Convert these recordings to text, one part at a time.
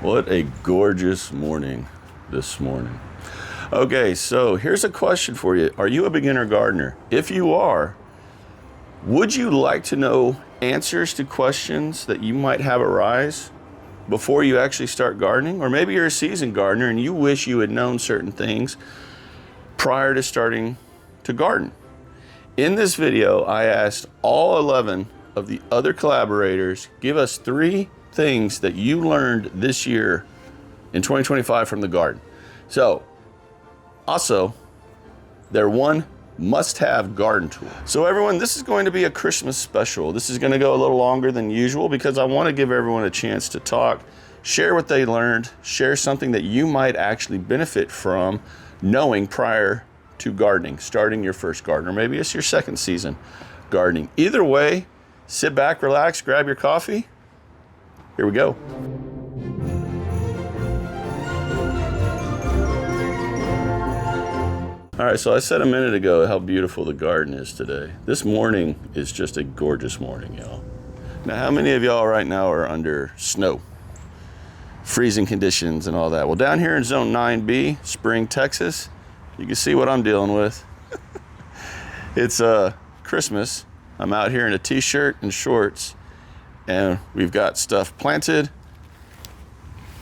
What a gorgeous morning this morning. Okay, so here's a question for you. Are you a beginner gardener? If you are, would you like to know answers to questions that you might have arise before you actually start gardening? Or maybe you're a seasoned gardener and you wish you had known certain things prior to starting to garden. In this video, I asked all 11 of the other collaborators, give us 3 things that you learned this year in 2025 from the garden. So, also, their one must-have garden tool. So everyone, this is going to be a Christmas special. This is going to go a little longer than usual because I want to give everyone a chance to talk, share what they learned, share something that you might actually benefit from knowing prior to gardening, starting your first garden, or maybe it's your second season gardening. Either way, sit back, relax, grab your coffee. Here we go. All right, so I said a minute ago how beautiful the garden is today. This morning is just a gorgeous morning, y'all. Now, how many of y'all right now are under snow, freezing conditions and all that? Well, down here in zone 9B, Spring, Texas, you can see what I'm dealing with. It's Christmas. I'm out here in a t-shirt and shorts, and we've got stuff planted.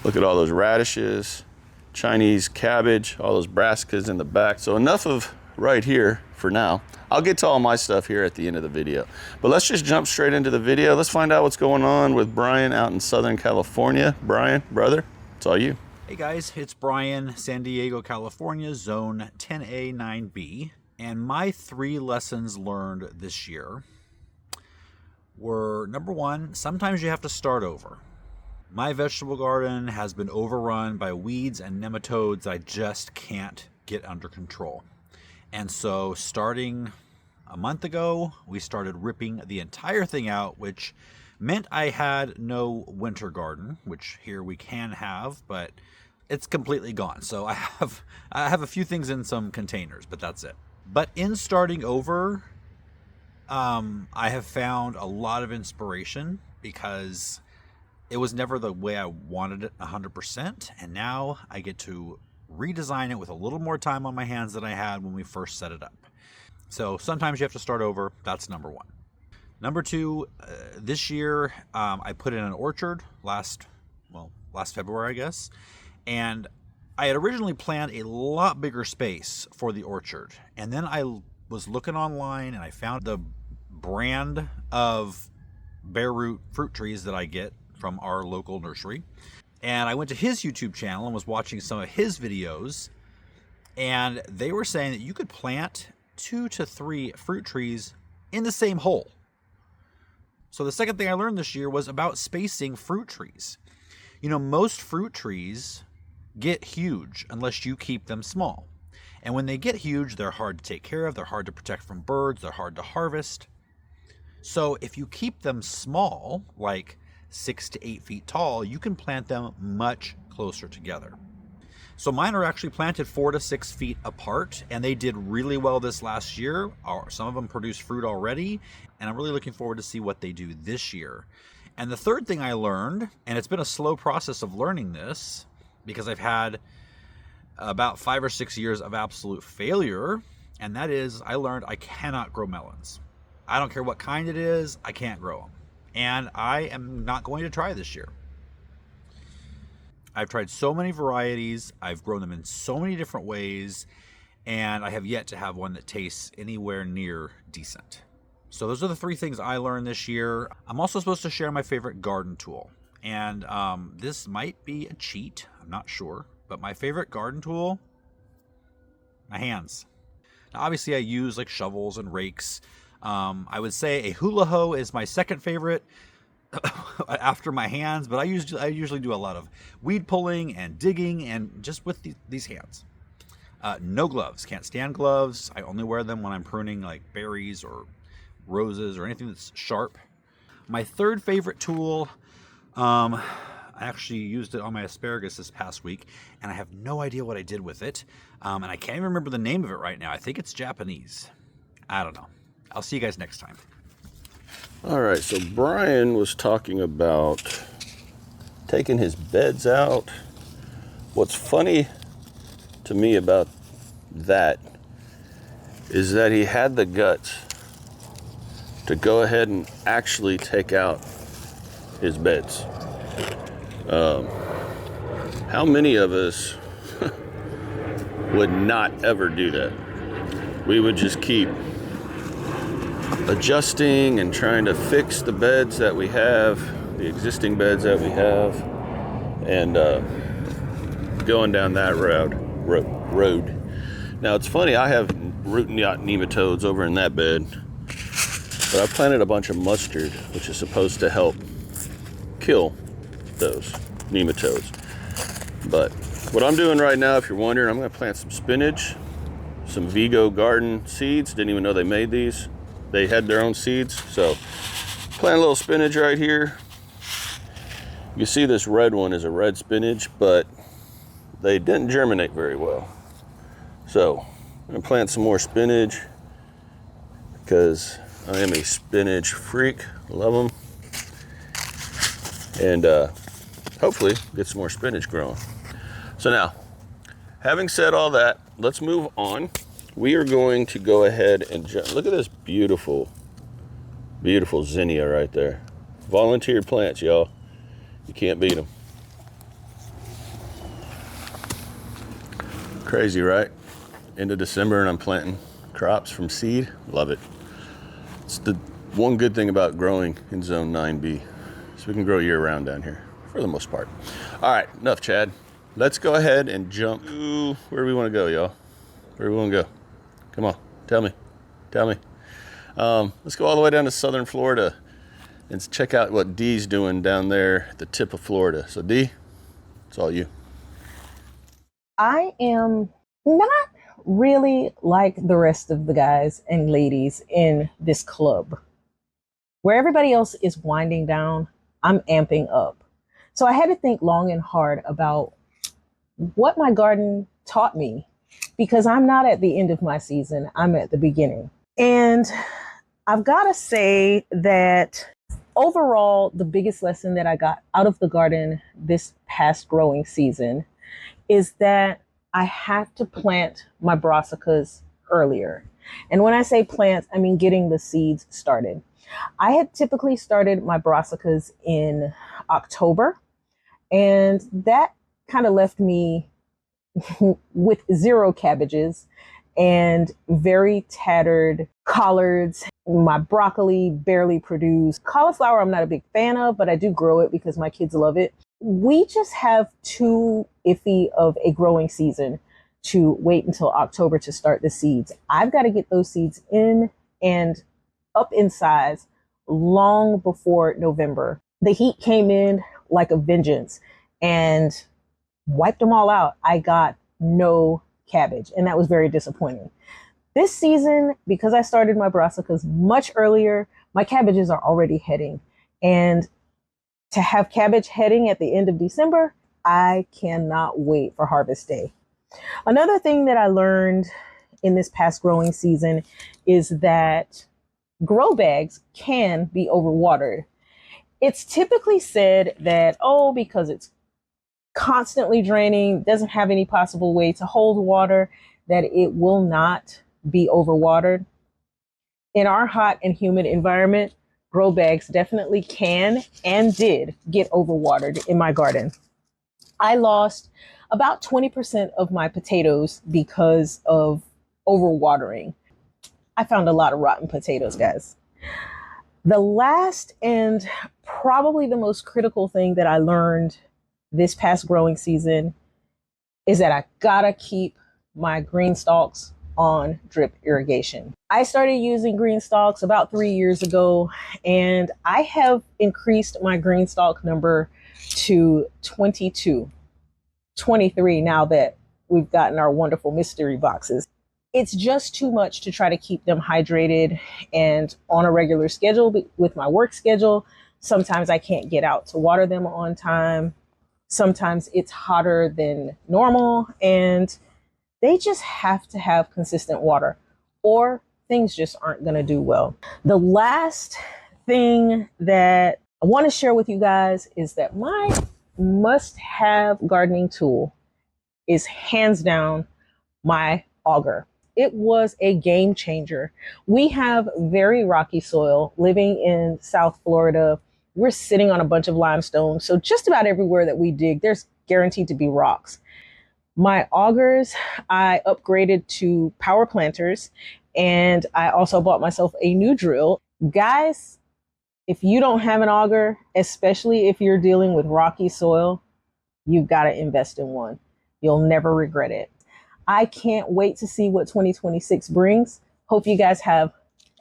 Look at all those radishes, Chinese cabbage, all those brassicas in the back. So enough of right here for now. I'll get to all my stuff here at the end of the video. But let's just jump straight into the video. Let's find out what's going on with Brian out in Southern California. Brian, brother, it's all you. Hey guys, it's Brian, San Diego, California, zone 10A, 9B. And my 3 lessons learned this year were, number 1, sometimes you have to start over. My vegetable garden has been overrun by weeds and nematodes I just can't get under control. And so starting a month ago, we started ripping the entire thing out, which meant I had no winter garden, which here we can have, but it's completely gone. So I have a few things in some containers, but that's it. But in starting over, I have found a lot of inspiration because it was never the way I wanted it 100%, and now I get to redesign it with a little more time on my hands than I had when we first set it up. So sometimes you have to start over. That's number 1. Number 2, this year I put in an orchard last February, I guess, and I had originally planned a lot bigger space for the orchard, and then I was looking online and I found the brand of bare root fruit trees that I get from our local nursery. And I went to his YouTube channel and was watching some of his videos, and they were saying that you could plant 2 to 3 fruit trees in the same hole. So the second thing I learned this year was about spacing fruit trees. You know, most fruit trees get huge unless you keep them small. And when they get huge, they're hard to take care of, they're hard to protect from birds, they're hard to harvest. So if you keep them small, like 6 to 8 feet tall, you can plant them much closer together. So mine are actually planted 4 to 6 feet apart, and they did really well this last year. Some of them produced fruit already, and I'm really looking forward to see what they do this year. And the third thing I learned, and it's been a slow process of learning this, because I've had about 5 or 6 years of absolute failure, and that is I learned I cannot grow melons. I don't care what kind it is, I can't grow them. And I am not going to try this year. I've tried so many varieties, I've grown them in so many different ways, and I have yet to have one that tastes anywhere near decent. So those are the 3 things I learned this year. I'm also supposed to share my favorite garden tool. And this might be a cheat, I'm not sure. But my favorite garden tool, my hands. Now, obviously I use like shovels and rakes. I would say a hula hoe is my second favorite after my hands, but I usually do a lot of weed pulling and digging, and just with these hands. No gloves, can't stand gloves. I only wear them when I'm pruning like berries or roses or anything that's sharp. My third favorite tool, I actually used it on my asparagus this past week, and I have no idea what I did with it. And I can't even remember the name of it right now. I think it's Japanese. I don't know. I'll see you guys next time. All right, so Brian was talking about taking his beds out. What's funny to me about that is that he had the guts to go ahead and actually take out his beds. How many of us would not ever do that? We would just keep adjusting and trying to fix the beds that we have, the existing beds that we have, and going down that road. Now it's funny, I have root knot nematodes over in that bed, but I planted a bunch of mustard, which is supposed to help kill those nematodes. But what I'm doing right now, if you're wondering, I'm going to plant some spinach, some Vigo garden seeds. Didn't even know they made these. They had their own seeds. So plant a little spinach right here. You see this red one is a red spinach, but they didn't germinate very well. So I'm going to plant some more spinach because I am a spinach freak. Love them. And hopefully get some more spinach growing. So now, having said all that, let's move on. We are going to go ahead and look at this beautiful, beautiful zinnia right there. Volunteer plants, y'all. You can't beat them. Crazy, right? End of December and I'm planting crops from seed. Love it. It's the one good thing about growing in Zone 9B. So we can grow year round down here for the most part. All right, enough Chad. Let's go ahead and jump to where we want to go, y'all. Where we want to go? Come on, tell me. Let's go all the way down to southern Florida and check out what Dee's doing down there at the tip of Florida. So Dee, it's all you. I am not really like the rest of the guys and ladies in this club. Where everybody else is winding down, I'm amping up. So I had to think long and hard about what my garden taught me, because I'm not at the end of my season, I'm at the beginning. And I've got to say that overall, the biggest lesson that I got out of the garden this past growing season is that I have to plant my brassicas earlier. And when I say plant, I mean getting the seeds started. I had typically started my brassicas in October, and that kind of left me with 0 cabbages and very tattered collards. My broccoli barely produced. Cauliflower I'm not a big fan of, but I do grow it because my kids love it. We just have too iffy of a growing season to wait until October to start the seeds. I've got to get those seeds in and up in size long before November. The heat came in like a vengeance and wiped them all out. I got no cabbage, and that was very disappointing. This season, because I started my brassicas much earlier, my cabbages are already heading. And to have cabbage heading at the end of December, I cannot wait for harvest day. Another thing that I learned in this past growing season is that grow bags can be overwatered. It's typically said that, oh, because it's constantly draining, doesn't have any possible way to hold water, that it will not be overwatered. In our hot and humid environment, grow bags definitely can and did get overwatered in my garden. I lost about 20% of my potatoes because of overwatering. I found a lot of rotten potatoes, guys. The last and probably the most critical thing that I learned this past growing season is that I gotta keep my green stalks on drip irrigation. I started using green stalks about 3 years ago, and I have increased my green stalk number to 22, 23 now that we've gotten our wonderful mystery boxes. It's just too much to try to keep them hydrated and on a regular schedule with my work schedule. Sometimes I can't get out to water them on time. Sometimes it's hotter than normal, and they just have to have consistent water or things just aren't going to do well. The last thing that I want to share with you guys is that my must-have gardening tool is hands down my auger. It was a game changer. We have very rocky soil living in South Florida. We're sitting on a bunch of limestone. So just about everywhere that we dig, there's guaranteed to be rocks. My augers, I upgraded to power planters, and I also bought myself a new drill. Guys, if you don't have an auger, especially if you're dealing with rocky soil, you've got to invest in one. You'll never regret it. I can't wait to see what 2026 brings. Hope you guys have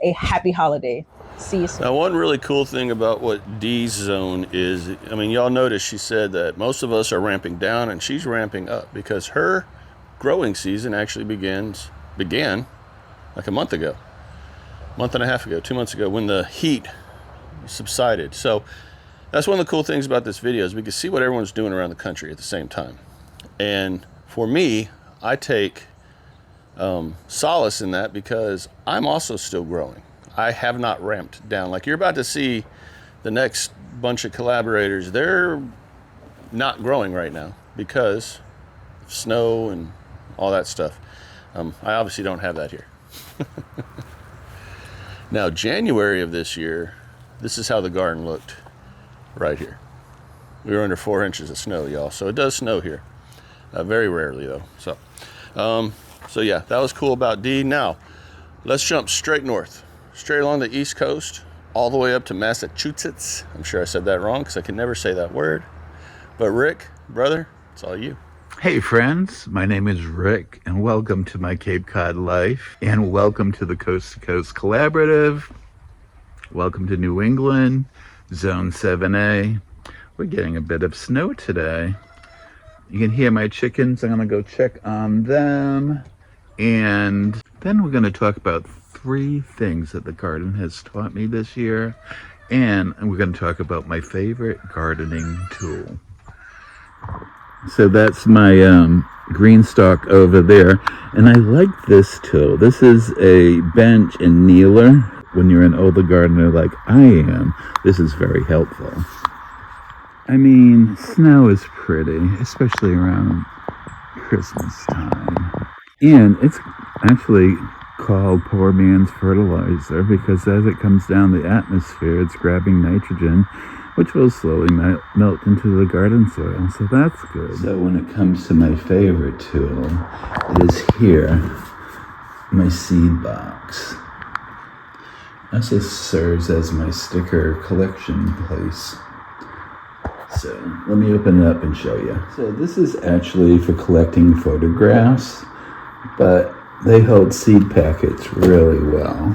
a happy holiday. See you soon. Now, one really cool thing about what Dee's zone is, I mean, y'all notice she said that most of us are ramping down and she's ramping up because her growing season actually began like a month and a half ago, 2 months ago, when the heat subsided. So that's one of the cool things about this video is we can see what everyone's doing around the country at the same time. And for me, I take solace in that because I'm also still growing. I have not ramped down. Like you're about to see the next bunch of collaborators, they're not growing right now because of snow and all that stuff. I obviously don't have that here. Now, January of this year, this is how the garden looked right here. We were under 4 inches of snow, y'all. So it does snow here. Very rarely, though. So yeah, that was cool about D. Now, let's jump straight north, straight along the East Coast, all the way up to Massachusetts. I'm sure I said that wrong because I can never say that word. But Rick, brother, it's all you. Hey friends, my name is Rick, and welcome to my Cape Cod life, and welcome to the Coast to Coast Collaborative. Welcome to New England, Zone 7A. We're getting a bit of snow today. You can hear my chickens. I'm going to go check on them. And then we're going to talk about 3 things that the garden has taught me this year. And we're going to talk about my favorite gardening tool. So that's my green stalk over there. And I like this tool. This is a bench and kneeler. When you're an older gardener like I am, this is very helpful. I mean, snow is pretty, especially around Christmas time. And it's actually called poor man's fertilizer because as it comes down the atmosphere, it's grabbing nitrogen, which will slowly melt into the garden soil. So that's good. So when it comes to my favorite tool, it is here, my seed box. This just serves as my sticker collection place. So let me open it up and show you. So this is actually for collecting photographs, but they hold seed packets really well.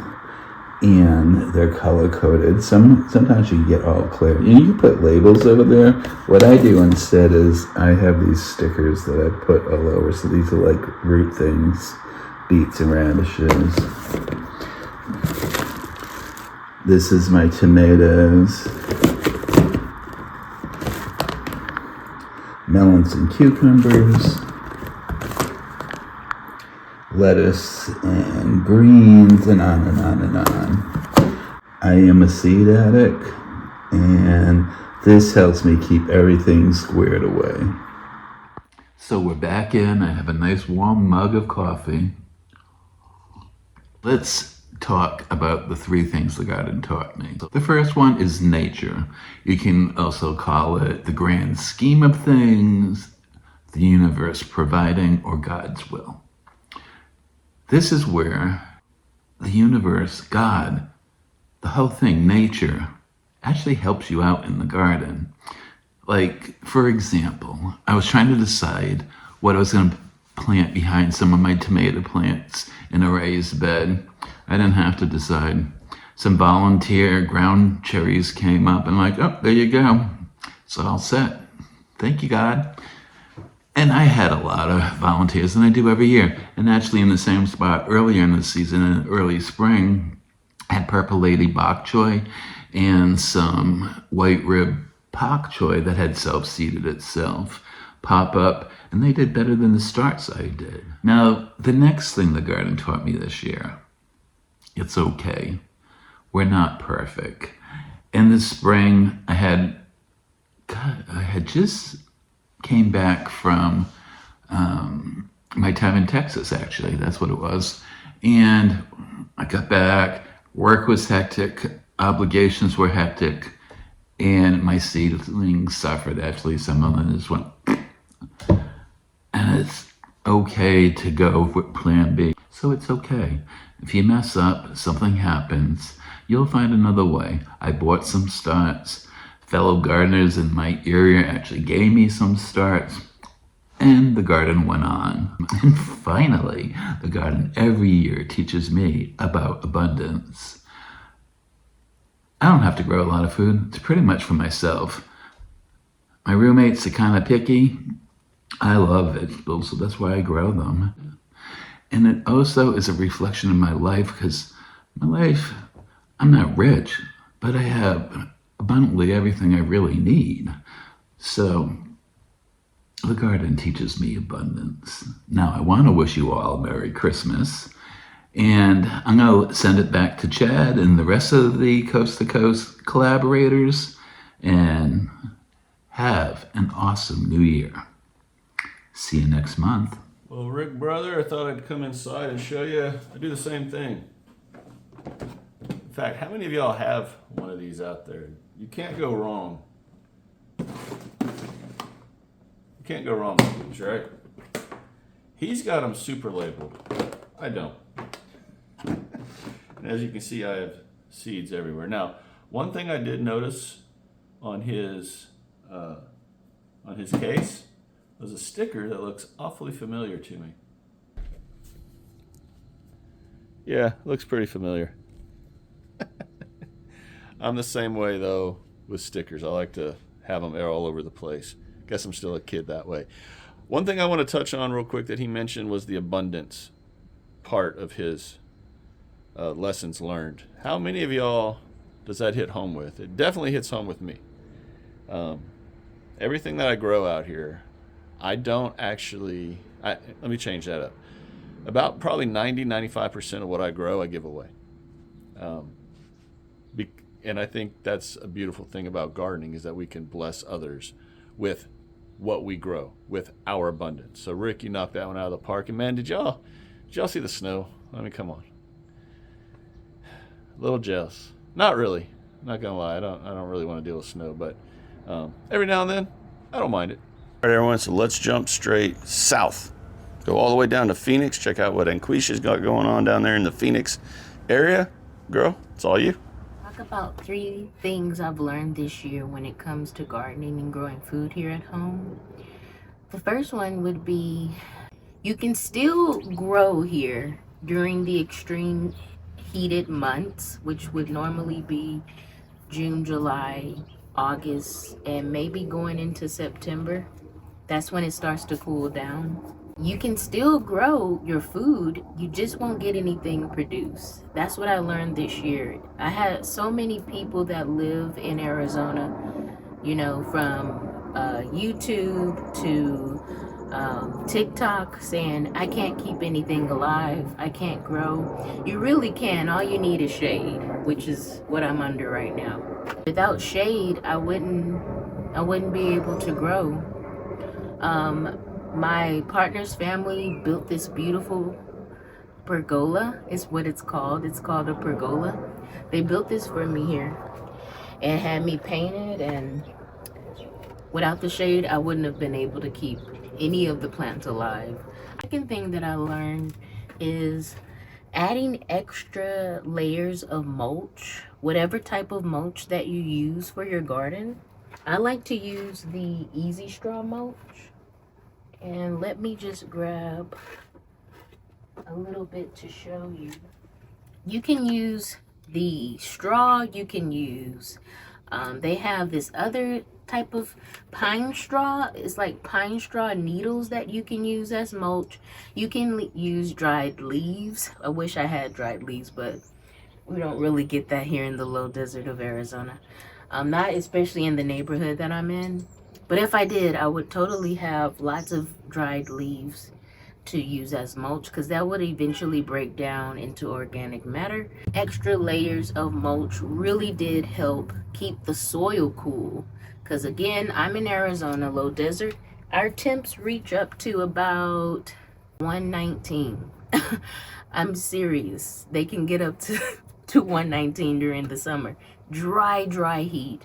And they're color coded. Sometimes you can get all clear. And you can put labels over there. What I do instead is I have these stickers that I put all over. So these are like root things, beets and radishes. This is my tomatoes, melons and cucumbers, lettuce and greens, and on and on and on. I am a seed addict, and this helps me keep everything squared away. So we're back in. I have a nice warm mug of coffee. Let's talk about the 3 things the garden taught me. The first one is nature. You can also call it the grand scheme of things, the universe providing, or God's will. This is where the universe, God, the whole thing, nature, actually helps you out in the garden. Like, for example, I was trying to decide what I was going to plant behind some of my tomato plants in a raised bed. I didn't have to decide. Some volunteer ground cherries came up and like, oh, there you go. It's all set. Thank you, God. And I had a lot of volunteers, and I do every year. And actually in the same spot earlier in the season, in early spring, I had purple lady bok choy and some white rib pak choy that had self-seeded itself pop up, and they did better than the starts I did. Now, the next thing the garden taught me this year, it's okay. We're not perfect. In the spring, I had God, I had just came back from my time in Texas, actually. That's what it was. And I got back, work was hectic, obligations were hectic, and my seedlings suffered. Actually, some of them just went. And it's okay to go with plan B. So it's okay. If you mess up, something happens, you'll find another way. I bought some starts. Fellow gardeners in my area actually gave me some starts. And the garden went on. And finally, the garden every year teaches me about abundance. I don't have to grow a lot of food. It's pretty much for myself. My roommates are kind of picky. I love vegetables, so that's why I grow them. And it also is a reflection of my life, because my life, I'm not rich, but I have abundantly everything I really need. So the garden teaches me abundance. Now, I want to wish you all a Merry Christmas. And I'm going to send it back to Chad and the rest of the Coast to Coast collaborators. And have an awesome new year. See you next month. Well, Rick, brother, I thought I'd come inside and show you. I do the same thing. In fact, how many of y'all have one of these out there? You can't go wrong. You can't go wrong with these, right? He's got them super labeled. I don't. And as you can see, I have seeds everywhere. Now, one thing I did notice on his case was a sticker that looks awfully familiar to me. Yeah, looks pretty familiar. I'm the same way though with stickers. I like to have them all over the place. Guess I'm still a kid that way. One thing I want to touch on real quick that he mentioned was the abundance part of his lessons learned. How many of y'all does that hit home with? It definitely hits home with me. Everything that I grow out here, I don't actually, let me change that up. About probably 90-95% of what I grow, I give away. And I think that's a beautiful thing about gardening, is that we can bless others with what we grow, with our abundance. So Rick, you knocked that one out of the park. And man, did y'all see the snow? I mean, come on. A little jealous. Not really. Not gonna lie. I don't really want to deal with snow, but every now and then, I don't mind it. All right, everyone, so let's jump straight south. Go all the way down to Phoenix. Check out what Anquishia's got going on down there in the Phoenix area. Girl, it's all you. Talk about 3 things I've learned this year when it comes to gardening and growing food here at home. The first one would be, you can still grow here during the extreme heated months, which would normally be June, July, August, and maybe going into September. That's when it starts to cool down. You can still grow your food, you just won't get anything produced. That's what I learned this year. I had so many people that live in Arizona, you know, from YouTube to TikTok, saying I can't keep anything alive, I can't grow. You really can. All you need is shade, which is what I'm under right now. Without shade, I wouldn't be able to grow. My partner's family built this beautiful pergola, is what it's called. It's called a pergola. They built this for me here and had me painted, and without the shade, I wouldn't have been able to keep any of the plants alive. Second thing that I learned is adding extra layers of mulch, whatever type of mulch that you use for your garden. I like to use the Easy Straw mulch. And let me just grab a little bit to show you. You can use the straw, you can use, they have this other type of pine straw. It's like pine straw needles that you can use as mulch. You can use dried leaves. I wish I had dried leaves, but we don't really get that here in the low desert of Arizona. Not especially in the neighborhood that I'm in. But if I did, I would totally have lots of dried leaves to use as mulch, because that would eventually break down into organic matter. Extra layers of mulch really did help keep the soil cool, Because again, I'm in Arizona, low desert. Our temps reach up to about 119. I'm serious. They can get up to 119 during the summer. Dry heat.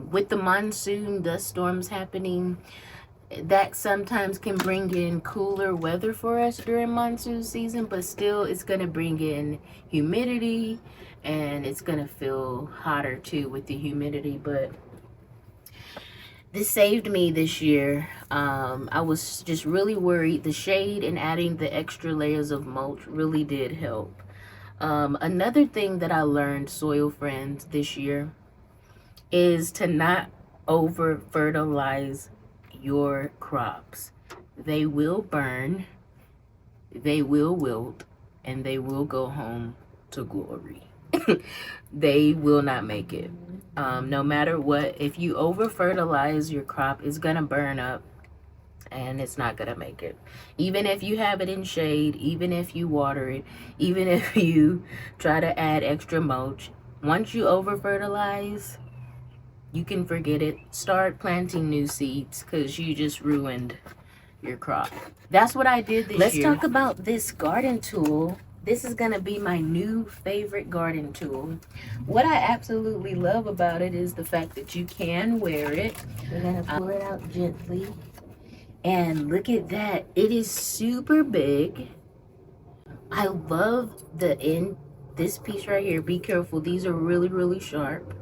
With the monsoon dust storms happening, that sometimes can bring in cooler weather for us during monsoon season, but still it's going to bring in humidity, and it's going to feel hotter too with the humidity. But this saved me this year. I was just really worried. The shade and adding the extra layers of mulch really did help. Another thing that I learned, soil friends, this year is to not over fertilize your crops. They will burn, they will wilt, and they will go home to glory. They will not make it. No matter what, if you over fertilize your crop, it's gonna burn up and it's not gonna make it. Even if you have it in shade, even if you water it, even if you try to add extra mulch, once you over fertilize, you can forget it. Start planting new seeds, because you just ruined your crop. That's what I did this year. Let's talk about this garden tool. This is gonna be my new favorite garden tool. What I absolutely love about it is the fact that you can wear it. We're gonna pull it out gently. And look at that. It is super big. I love the end, this piece right here. Be careful. These are really sharp.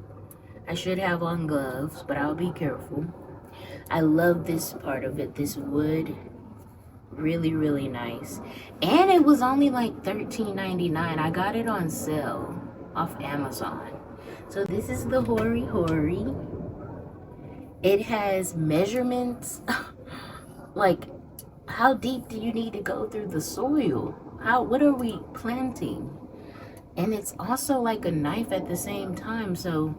I should have on gloves, but I'll be careful. I love this part of it, this wood. Really nice. And it was only like $13.99. I got it on sale off Amazon. So this is the Hori Hori. It has measurements. Like, how deep do you need to go through the soil? What are we planting? And it's also like a knife at the same time, so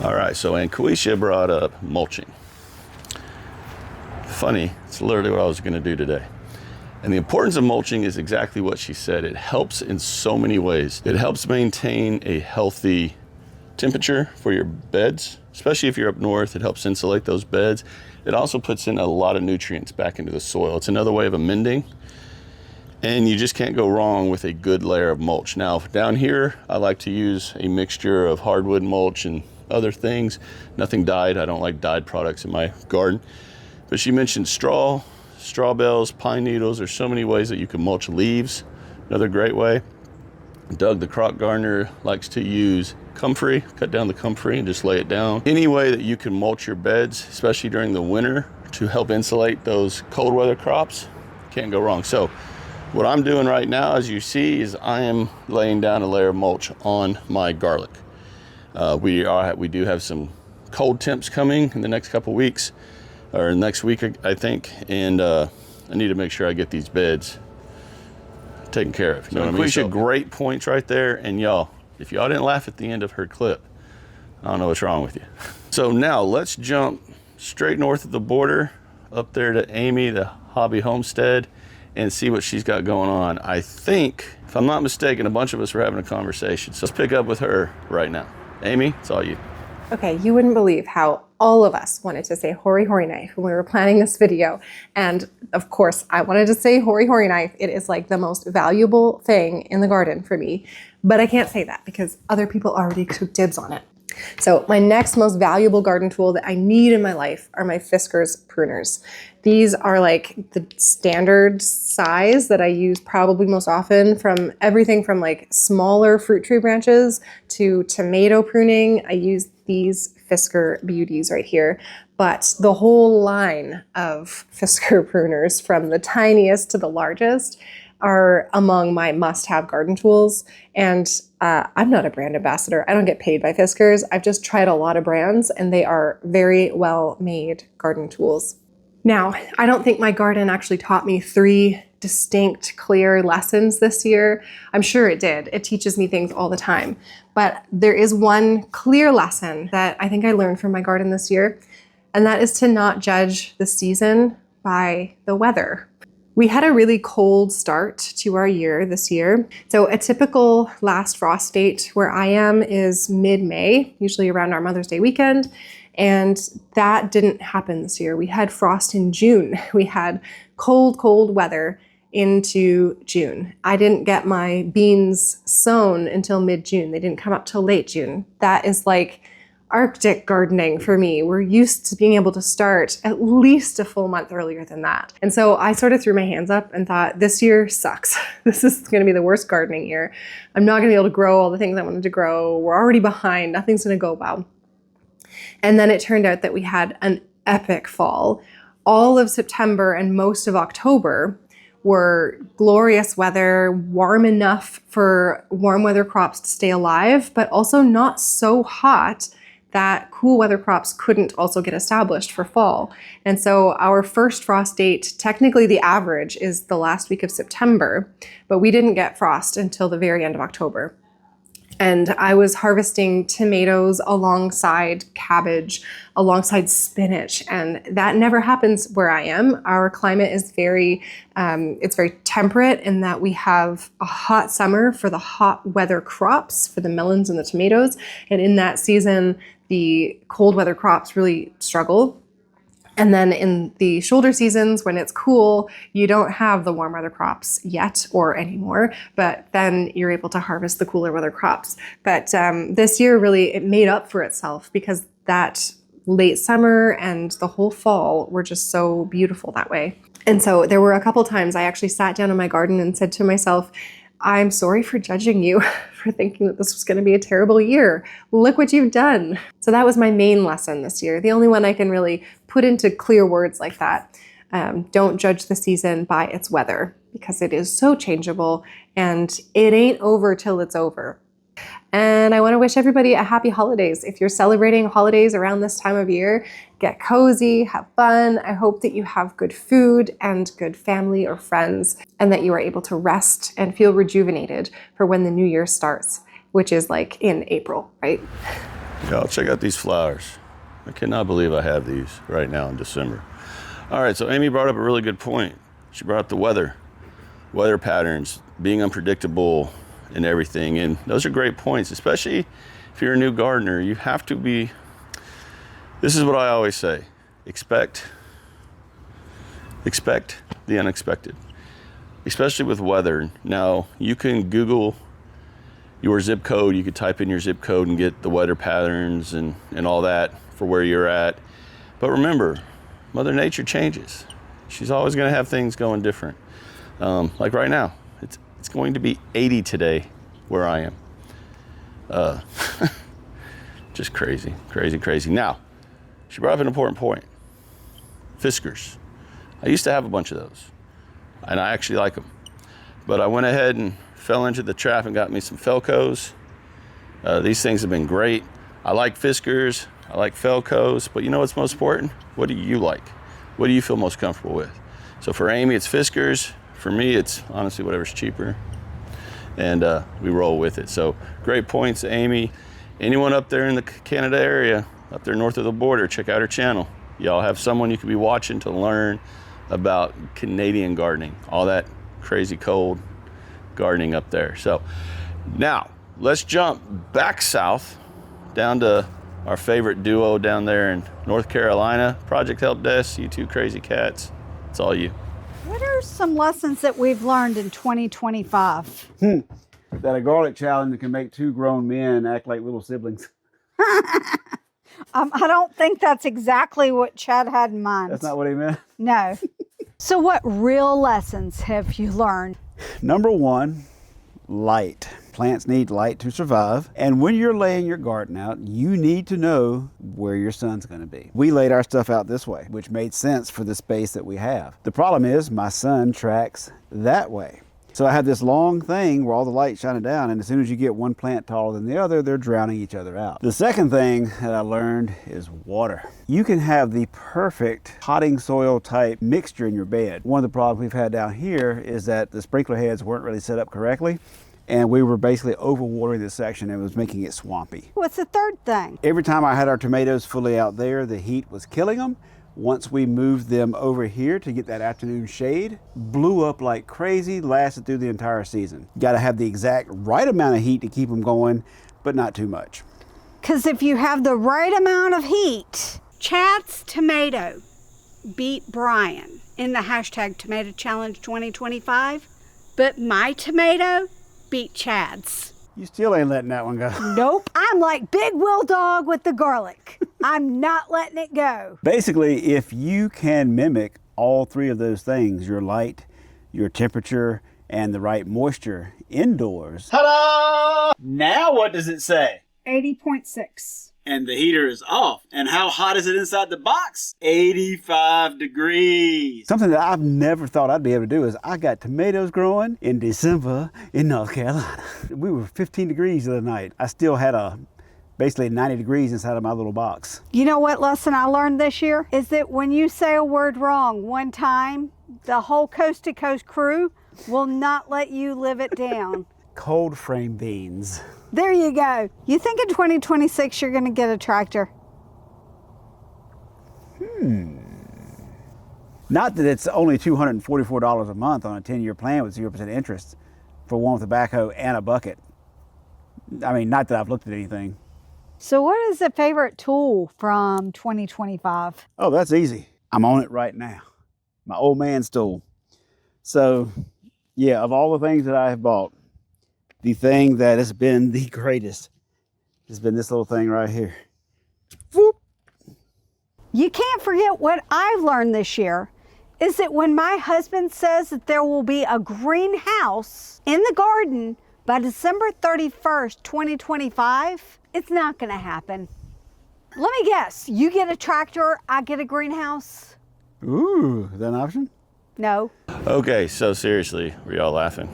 All right, so Anquishia brought up mulching. Funny, it's literally what I was gonna do today. And the importance of mulching is exactly what she said. It helps in so many ways. It helps maintain a healthy temperature for your beds, especially if you're up north. It helps insulate those beds. It also puts in a lot of nutrients back into the soil. It's another way of amending. And you just can't go wrong with a good layer of mulch. Now, down here, I like to use a mixture of hardwood mulch and other things. Nothing dyed. I don't like dyed products in my garden. But she mentioned straw bales, pine needles. There's so many ways that you can mulch leaves. Another great way. Doug, the Croc Gardener, likes to use comfrey, cut down the comfrey and just lay it down. Any way that you can mulch your beds, especially during the winter, to help insulate those cold weather crops, can't go wrong. So what I'm doing right now, as you see, is I am laying down a layer of mulch on my garlic. We do have some cold temps coming in the next couple weeks, or next week, I think, and I need to make sure I get these beds taken care of. You know what I mean? So, great points right there, and y'all, if y'all didn't laugh at the end of her clip, I don't know what's wrong with you. So now let's jump straight north of the border, up there to Amy, the Hobby Homestead, and see what she's got going on. I think, if I'm not mistaken, a bunch of us were having a conversation. So let's pick up with her right now. Amy, it's all you. Okay, you wouldn't believe how all of us wanted to say Hori Hori knife when we were planning this video. And of course, I wanted to say Hori Hori knife. It is like the most valuable thing in the garden for me. But I can't say that because other people already took dibs on it. So my next most valuable garden tool that I need in my life are my Fiskars pruners. These are like the standard size that I use probably most often, from everything from like smaller fruit tree branches to tomato pruning. I use these Fiskar beauties right here, but the whole line of Fiskar pruners, from the tiniest to the largest, are among my must-have garden tools. And I'm not a brand ambassador. I don't get paid by Fiskars. I've just tried a lot of brands, and they are very well-made garden tools. Now, I don't think my garden actually taught me 3 distinct, clear lessons this year. I'm sure it did. It teaches me things all the time. But there is one clear lesson that I think I learned from my garden this year, and that is to not judge the season by the weather. We had a really cold start to our year this year. So a typical last frost date where I am is mid-May, usually around our Mother's Day weekend. And that didn't happen this year. We had frost in June. We had cold, cold weather into June. I didn't get my beans sown until mid-June. They didn't come up till late June. That is like Arctic gardening for me. We're used to being able to start at least a full month earlier than that. And so I sort of threw my hands up and thought, this year sucks. This is going to be the worst gardening year. I'm not going to be able to grow all the things I wanted to grow. We're already behind. Nothing's going to go well. And then it turned out that we had an epic fall. All of September and most of October were glorious weather, warm enough for warm weather crops to stay alive, but also not so hot that cool weather crops couldn't also get established for fall. And so our first frost date, technically the average, is the last week of September, but we didn't get frost until the very end of October. And I was harvesting tomatoes alongside cabbage, alongside spinach, and that never happens where I am. Our climate is it's very temperate in that we have a hot summer for the hot weather crops, for the melons and the tomatoes, and in that season, the cold weather crops really struggle. And then in the shoulder seasons, when it's cool, you don't have the warm weather crops yet or anymore, but then you're able to harvest the cooler weather crops. But this year, really, it made up for itself because that late summer and the whole fall were just so beautiful that way. And so there were a couple times I actually sat down in my garden and said to myself, I'm sorry for judging you for thinking that this was going to be a terrible year. Look what you've done. So that was my main lesson this year. The only one I can really put into clear words like that. Don't judge the season by its weather because it is so changeable and it ain't over till it's over. And I want to wish everybody a happy holidays. If you're celebrating holidays around this time of year, get cozy, have fun. I hope that you have good food and good family or friends, and that you are able to rest and feel rejuvenated for when the new year starts, which is like in April, right? Y'all check out these flowers. I cannot believe I have these right now in December. All right, so Amy brought up a really good point. She brought up the weather patterns, being unpredictable, and everything. And those are great points, especially if you're a new gardener. You have to be, this is what I always say, expect the unexpected, especially with weather. Now, you can Google your zip code, you could type in your zip code and get the weather patterns and all that for where you're at. But remember, Mother Nature changes. She's always gonna have things going different. Like right now, it's going to be 80 today where I am. Just crazy. Now, she brought up an important point. Fiskars. I used to have a bunch of those, and I actually like them. But I went ahead and fell into the trap and got me some Felcos. These things have been great. I like Fiskars, I like Felcos, but you know what's most important? What do you like? What do you feel most comfortable with? So for Amy, it's Fiskars. For me, it's honestly whatever's cheaper, and we roll with it. So great points, Amy. Anyone up there in the Canada area, up there north of the border, check out her channel. Y'all have someone you could be watching to learn about Canadian gardening, all that crazy cold gardening up there. So now let's jump back south down to our favorite duo down there in North Carolina, Project Help Desk, you two crazy cats. It's all you. What are some lessons that we've learned in 2025? That a garlic challenge can make two grown men act like little siblings. I don't think that's exactly what Chad had in mind. That's not what he meant? No. So what real lessons have you learned? Number one, light. Plants need light to survive. And when you're laying your garden out, you need to know where your sun's going to be. We laid our stuff out this way, which made sense for the space that we have. The problem is my sun tracks that way. So I have this long thing where all the light's shining down, and as soon as you get one plant taller than the other, they're drowning each other out. The second thing that I learned is water. You can have the perfect potting soil type mixture in your bed. One of the problems we've had down here is that the sprinkler heads weren't really set up correctly, and we were basically overwatering this section and it was making it swampy. What's the third thing? Every time I had our tomatoes fully out there, the heat was killing them. Once we moved them over here to get that afternoon shade, blew up like crazy, lasted through the entire season. You gotta have the exact right amount of heat to keep them going, but not too much. Because if you have the right amount of heat, Chad's tomato beat Brian in the hashtag Tomato Challenge 2025, but my tomato beat Chad's. You still ain't letting that one go. Nope. I'm like Big Will Dog with the garlic. I'm not letting it go. Basically, if you can mimic all three of those things, your light, your temperature, and the right moisture indoors. Ta-da! Now what does it say? 80.6. And the heater is off. And how hot is it inside the box? 85 degrees. Something that I've never thought I'd be able to do is I got tomatoes growing in December in North Carolina. We were 15 degrees the other night. I still had basically 90 degrees inside of my little box. You know what lesson I learned this year? Is that when you say a word wrong one time, the whole Coast to Coast crew will not let you live it down. Cold frame beans. There you go. You think in 2026 you're going to get a tractor? Not that it's only $244 a month on a 10-year plan with 0% interest for one with a backhoe and a bucket. I mean, not that I've looked at anything. So what is the favorite tool from 2025? Oh, that's easy. I'm on it right now. My old man's tool. So, yeah, of all the things that I have bought, the thing that has been the greatest has been this little thing right here. Whoop. You can't forget what I've learned this year is that when my husband says that there will be a greenhouse in the garden by December 31st, 2025, it's not going to happen. Let me guess, you get a tractor, I get a greenhouse? Ooh, is that an option? No. Okay, so seriously, were y'all laughing?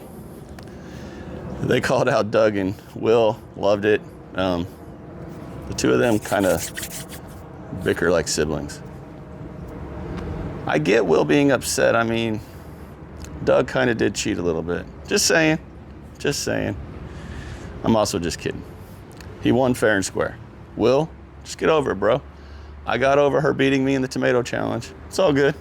They called out Doug and Will, loved it. The two of them kind of bicker like siblings. I get Will being upset. I mean, Doug kind of did cheat a little bit. Just saying. Just saying. I'm also just kidding. He won fair and square. Will, just get over it, bro. I got over her beating me in the tomato challenge. It's all good.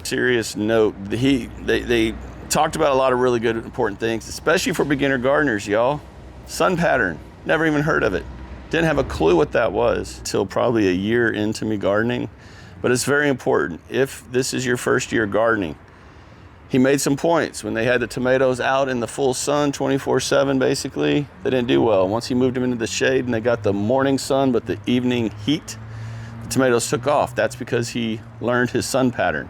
Serious note, they talked about a lot of really good, important things, especially for beginner gardeners, y'all. Sun pattern, never even heard of it. Didn't have a clue what that was until probably a year into me gardening, but it's very important. If this is your first year gardening, he made some points. When they had the tomatoes out in the full sun 24/7, basically, they didn't do well. Once he moved them into the shade and they got the morning sun, but the evening heat, the tomatoes took off. That's because he learned his sun pattern.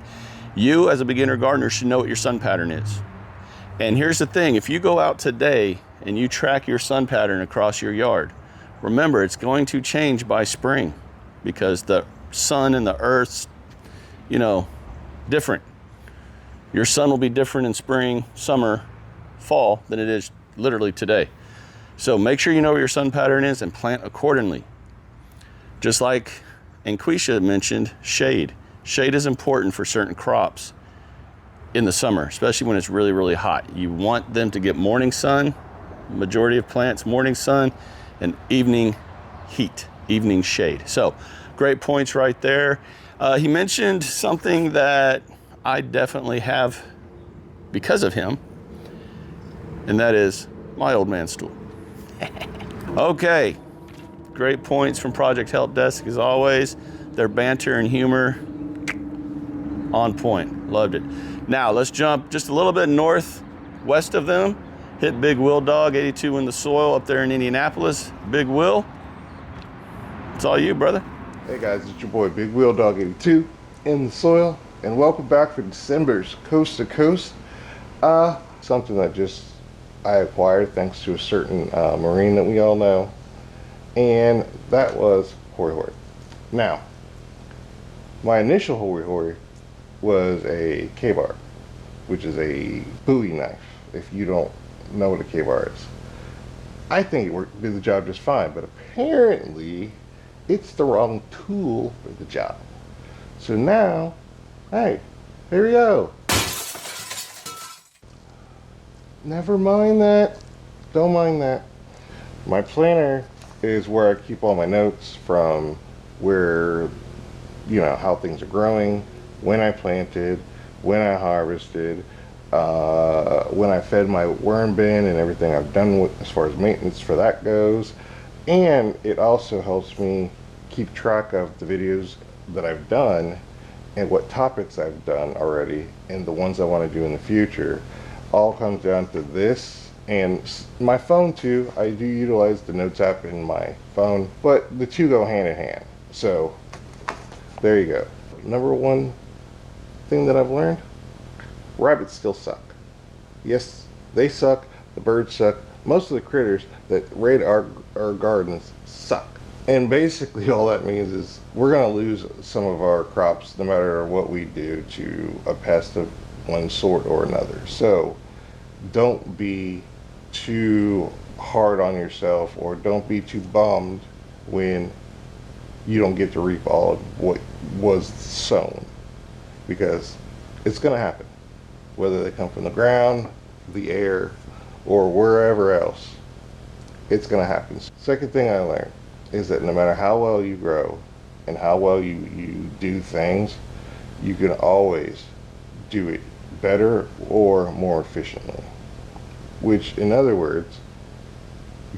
You, as a beginner gardener, should know what your sun pattern is. And here's the thing, if you go out today and you track your sun pattern across your yard, remember, it's going to change by spring because the sun and the earth's, different. Your sun will be different in spring, summer, fall than it is literally today. So make sure you know what your sun pattern is and plant accordingly. Just like Anquishia mentioned, shade. Shade is important for certain crops in the summer, especially when it's really, really hot. You want them to get morning sun, majority of plants, morning sun, and evening heat, evening shade. So great points right there. He mentioned something that I definitely have because of him, and that is my old man's stool. Okay, great points from Project Help Desk as always. Their banter and humor on point, loved it. Now let's jump just a little bit northwest of them, hit Big Will Dog, 82 in the soil up there in Indianapolis. Big Will, it's all you, brother. Hey guys, it's your boy Big Will Dog 82 in the soil, and welcome back for December's Coast to Coast. Something that I acquired thanks to a certain Marine that we all know, and that was Hori Hori. Now, my initial Hori Hori was a K-bar, which is a Bowie knife, if you don't know what a K-bar is. I think it did the job just fine, but apparently it's the wrong tool for the job. So now, hey, here we go. Never mind that. Don't mind that. My planner is where I keep all my notes from where you know, how things are growing, when I planted, when I harvested, when I fed my worm bin and everything I've done with, as far as maintenance for that goes. And it also helps me keep track of the videos that I've done and what topics I've done already and the ones I want to do in the future. All comes down to this, and my phone too. I do utilize the notes app in my phone, but the two go hand in hand. So there you go. Number one thing that I've learned: rabbits still suck. Yes, they suck. The birds suck. Most of the critters that raid our gardens suck. And basically all that means is we're going to lose some of our crops no matter what we do to a pest of one sort or another. So don't be too hard on yourself, or don't be too bummed when you don't get to reap all of what was sown, because it's going to happen, whether they come from the ground, the air, or wherever else. It's going to happen. Second thing I learned is that no matter how well you grow and how well you do things, you can always do it better or more efficiently. Which, in other words,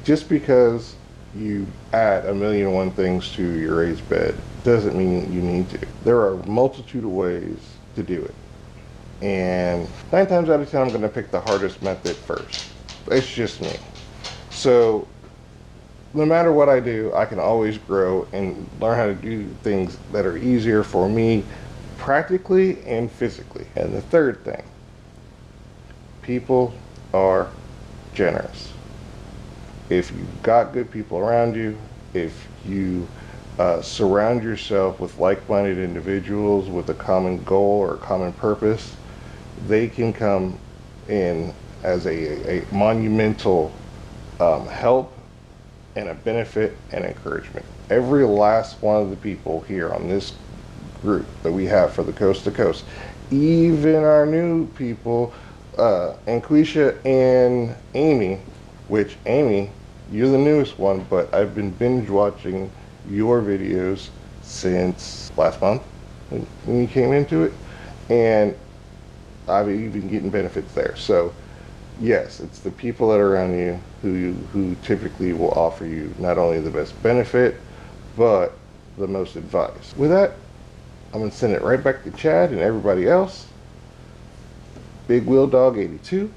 just because you add 1,000,001 things to your raised bed doesn't mean you need to. There are a multitude of ways to do it. And 9 times out of 10, I'm going to pick the hardest method first. It's just me. So no matter what I do, I can always grow and learn how to do things that are easier for me practically and physically. And the third thing, people are generous. If you've got good people around you, if you surround yourself with like-minded individuals with a common goal or a common purpose, they can come in as a monumental help and a benefit and encouragement. Every last one of the people here on this group that we have for the Coast to Coast, even our new people, Anquishia and Amy, which Amy, you're the newest one, but I've been binge watching your videos since last month when you came into it, and I've even getting benefits there. So yes, it's the people that are around you who typically will offer you not only the best benefit, but the most advice. With that, I'm going to send it right back to Chad and everybody else. Big Wheel Dog 82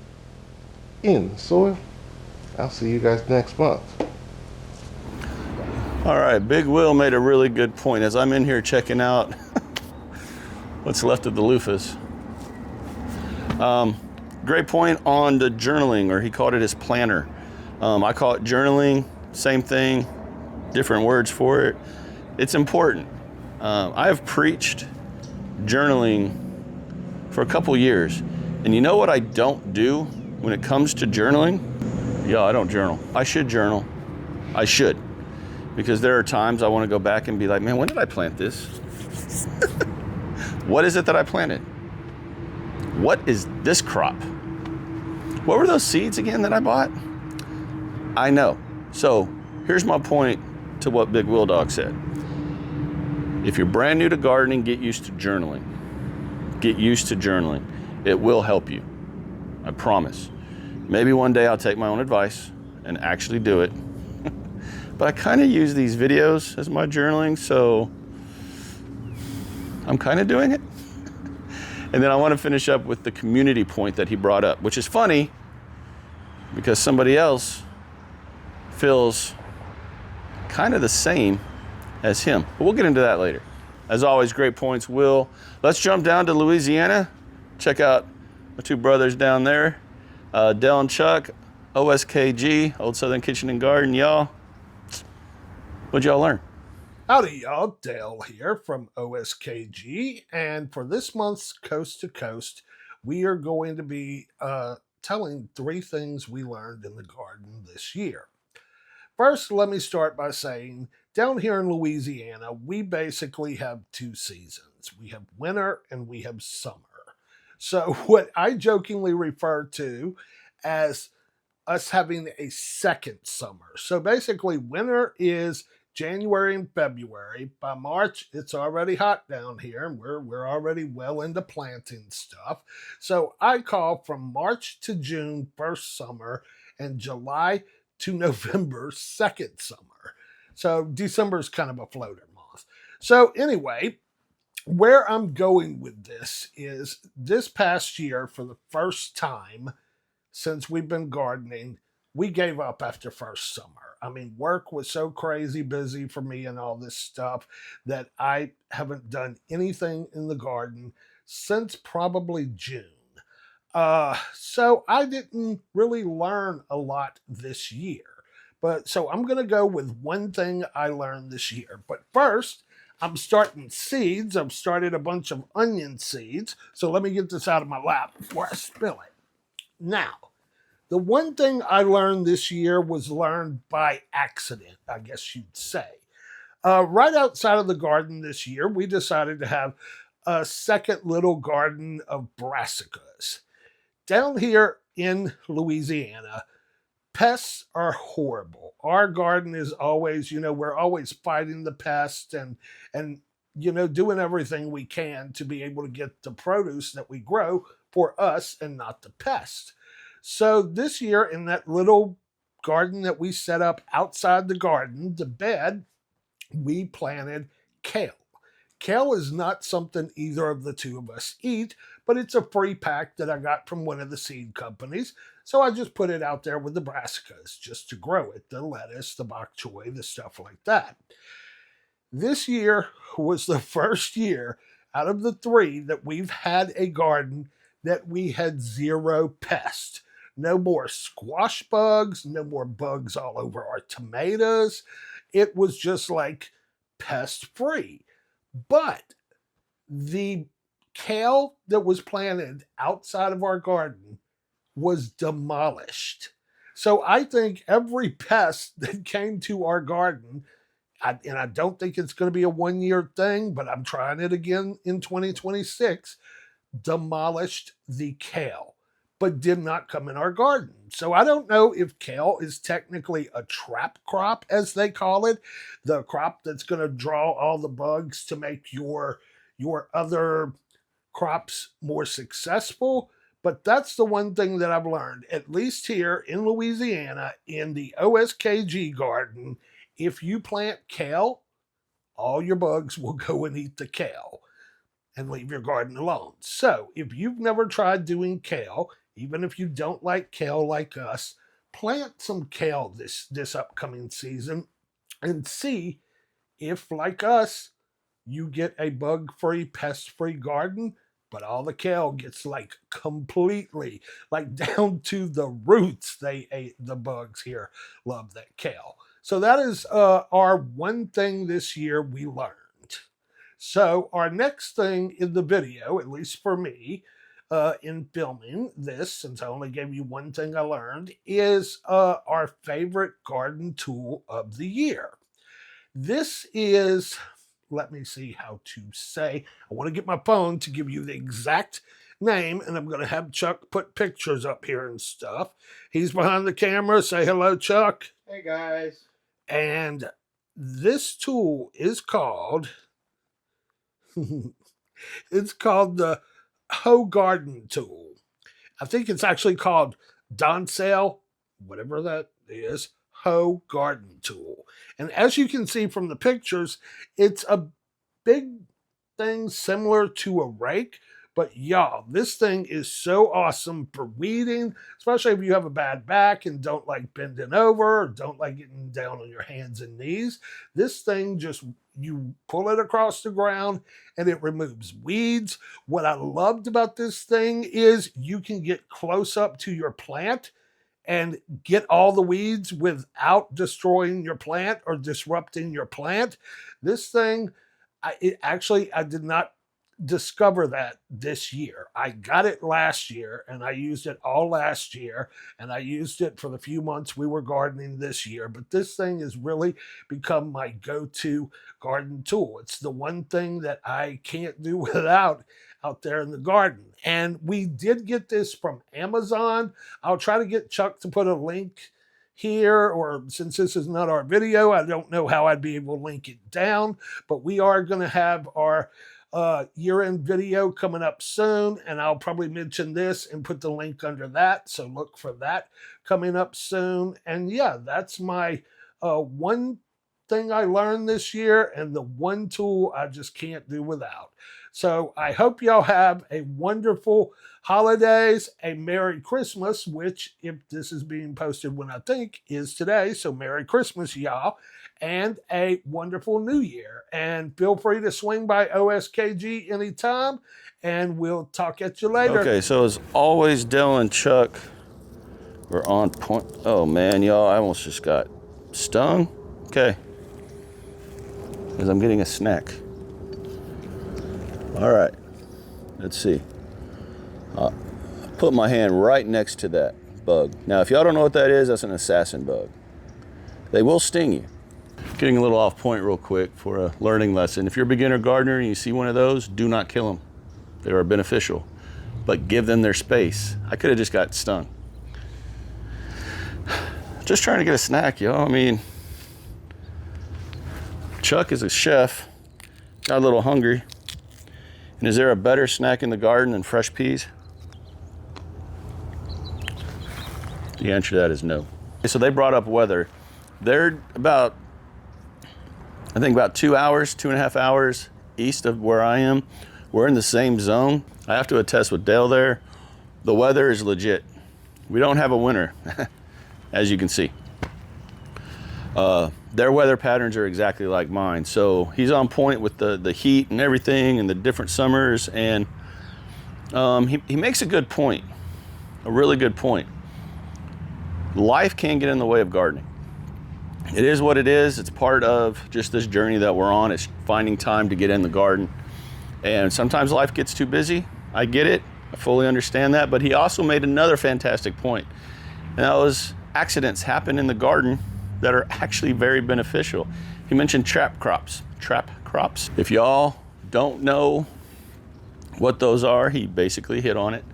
in the soil. I'll see you guys next month. All right, Big Will made a really good point as I'm in here checking out what's left of the loofahs. Great point on the journaling, or he called it his planner. I call it journaling, same thing, different words for it. It's important. I have preached journaling for a couple years, and you know what I don't do when it comes to journaling? Yeah, I don't journal. I should journal. I should, because there are times I want to go back and be like, man, when did I plant this? What is it that I planted? What is this crop? What were those seeds again that I bought? I know. So here's my point to what Big Will Dog said. If you're brand new to gardening, get used to journaling. Get used to journaling. It will help you. I promise. Maybe one day I'll take my own advice and actually do it. But I kind of use these videos as my journaling, so I'm kind of doing it. And then I want to finish up with the community point that he brought up, which is funny because somebody else feels kind of the same as him. But we'll get into that later. As always, great points, Will. Let's jump down to Louisiana. Check out my two brothers down there, Del and Chuck, OSKG, Old Southern Kitchen and Garden. Y'all, what'd y'all learn? Howdy, y'all. Dale here from OSKG, and for this month's Coast to Coast, we are going to be telling 3 things we learned in the garden this year. First, let me start by saying, down here in Louisiana, we basically have 2 seasons. We have winter and we have summer. So what I jokingly refer to as us having a second summer. So basically, winter is January and February. By March, it's already hot down here, and we're already well into planting stuff. So I call from March to June, first summer, and July to November, second summer. So December is kind of a floater month. So anyway, where I'm going with this is this past year, for the first time since we've been gardening, we gave up after first summer. I mean, work was so crazy busy for me and all this stuff that I haven't done anything in the garden since probably June. So I didn't really learn a lot this year. But so I'm going to go with one thing I learned this year. But first, I'm starting seeds. I've started a bunch of onion seeds. So let me get this out of my lap before I spill it. Now, the one thing I learned this year was learned by accident, I guess you'd say. Right outside of the garden this year, we decided to have a second little garden of brassicas. Down here in Louisiana, pests are horrible. Our garden is always, we're always fighting the pests and doing everything we can to be able to get the produce that we grow for us and not the pests. So this year, in that little garden that we set up outside the garden, the bed, we planted kale. Kale is not something either of the two of us eat, but it's a free pack that I got from one of the seed companies. So I just put it out there with the brassicas just to grow it, the lettuce, the bok choy, the stuff like that. This year was the first year out of the 3 that we've had a garden that we had 0 pests. No more squash bugs, no more bugs all over our tomatoes. It was just like pest free. But the kale that was planted outside of our garden was demolished. So I think every pest that came to our garden, and I don't think it's going to be a 1-year thing, but I'm trying it again in 2026, demolished the kale, but did not come in our garden. So I don't know if kale is technically a trap crop, as they call it, the crop that's going to draw all the bugs to make your other crops more successful. But that's the one thing that I've learned, at least here in Louisiana, in the OSKG garden. If you plant kale, all your bugs will go and eat the kale and leave your garden alone. So if you've never tried doing kale, even if you don't like kale like us, plant some kale this upcoming season and see if, like us, you get a bug-free, pest-free garden, but all the kale gets completely, down to the roots. They ate the bugs here. Love that kale. So that is our one thing this year we learned. So our next thing in the video, at least for me, in filming this, since I only gave you one thing I learned, is our favorite garden tool of the year. This is, let me see how to say, I want to get my phone to give you the exact name, and I'm going to have Chuck put pictures up here and stuff. He's behind the camera. Say hello, Chuck. Hey, guys. And this tool is called, it's called the Hoe Garden Tool. I think it's actually called Doncel, whatever that is, Hoe Garden Tool. And as you can see from the pictures, it's a big thing similar to a rake, but y'all, this thing is so awesome for weeding, especially if you have a bad back and don't like bending over or don't like getting down on your hands and knees. This thing just, you pull it across the ground and it removes weeds. What I loved about this thing is you can get close up to your plant and get all the weeds without destroying your plant or disrupting your plant. This thing, I did not discover that this year. I got it last year and I used it all last year, and I used it for the few months we were gardening this year. But this thing has really become my go-to garden tool. It's the one thing that I can't do without out there in the garden. And we did get this from Amazon. I'll try to get Chuck to put a link here, or since this is not our video, I don't know how I'd be able to link it down, but we are going to have our year-end video coming up soon, and I'll probably mention this and put the link under that, so look for that coming up soon. And yeah, that's my one thing I learned this year, and the one tool I just can't do without. So I hope y'all have a wonderful holidays, a Merry Christmas, which, if this is being posted when I think, is today. So Merry Christmas, y'all, and a wonderful New Year. And feel free to swing by OSKG anytime, and we'll talk at you later. Okay, so as always, Dell and Chuck were on point. Oh man, y'all, I almost just got stung. Okay, because I'm getting a snack. All right, let's see. Put my hand right next to that bug. Now, if y'all don't know what that is, that's an assassin bug. They will sting you. Getting a little off point real quick for a learning lesson. If you're a beginner gardener and you see one of those, do not kill them. They are beneficial, but give them their space. I could have just got stung. Just trying to get a snack, y'all. I mean, Chuck is a chef, got a little hungry. And is there a better snack in the garden than fresh peas? The answer to that is no. So they brought up weather. They're about, I think about 2 hours, 2.5 hours east of where I am. We're in the same zone. I have to attest with Dale there. The weather is legit. We don't have a winter, as you can see. Their weather patterns are exactly like mine. So he's on point with the heat and everything and the different summers. And he makes a good point, a really good point. Life can get in the way of gardening. It is what it is. It's part of just this journey that we're on. It's finding time to get in the garden. And sometimes life gets too busy. I get it. I fully understand that. But he also made another fantastic point. And that was accidents happen in the garden that are actually very beneficial. He mentioned trap crops. Trap crops. If y'all don't know what those are, he basically hit on it.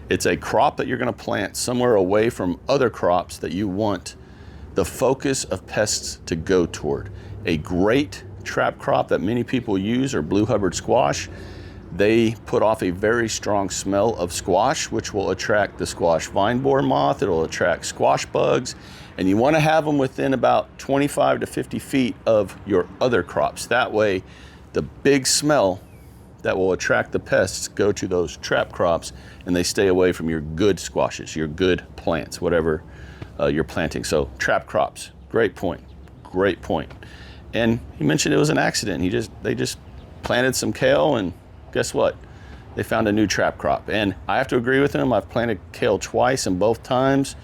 It's a crop that you're going to plant somewhere away from other crops that you want the focus of pests to go toward. A great trap crop that many people use are blue Hubbard squash. They put off a very strong smell of squash, which will attract the squash vine borer moth. It'll attract squash bugs. And you want to have them within about 25 to 50 feet of your other crops. That way, the big smell that will attract the pests go to those trap crops, and they stay away from your good squashes, your good plants, whatever you're planting. So trap crops, great point, great point. And he mentioned it was an accident. They just planted some kale, and guess what? They found a new trap crop. And I have to agree with him. I've planted kale twice, and both times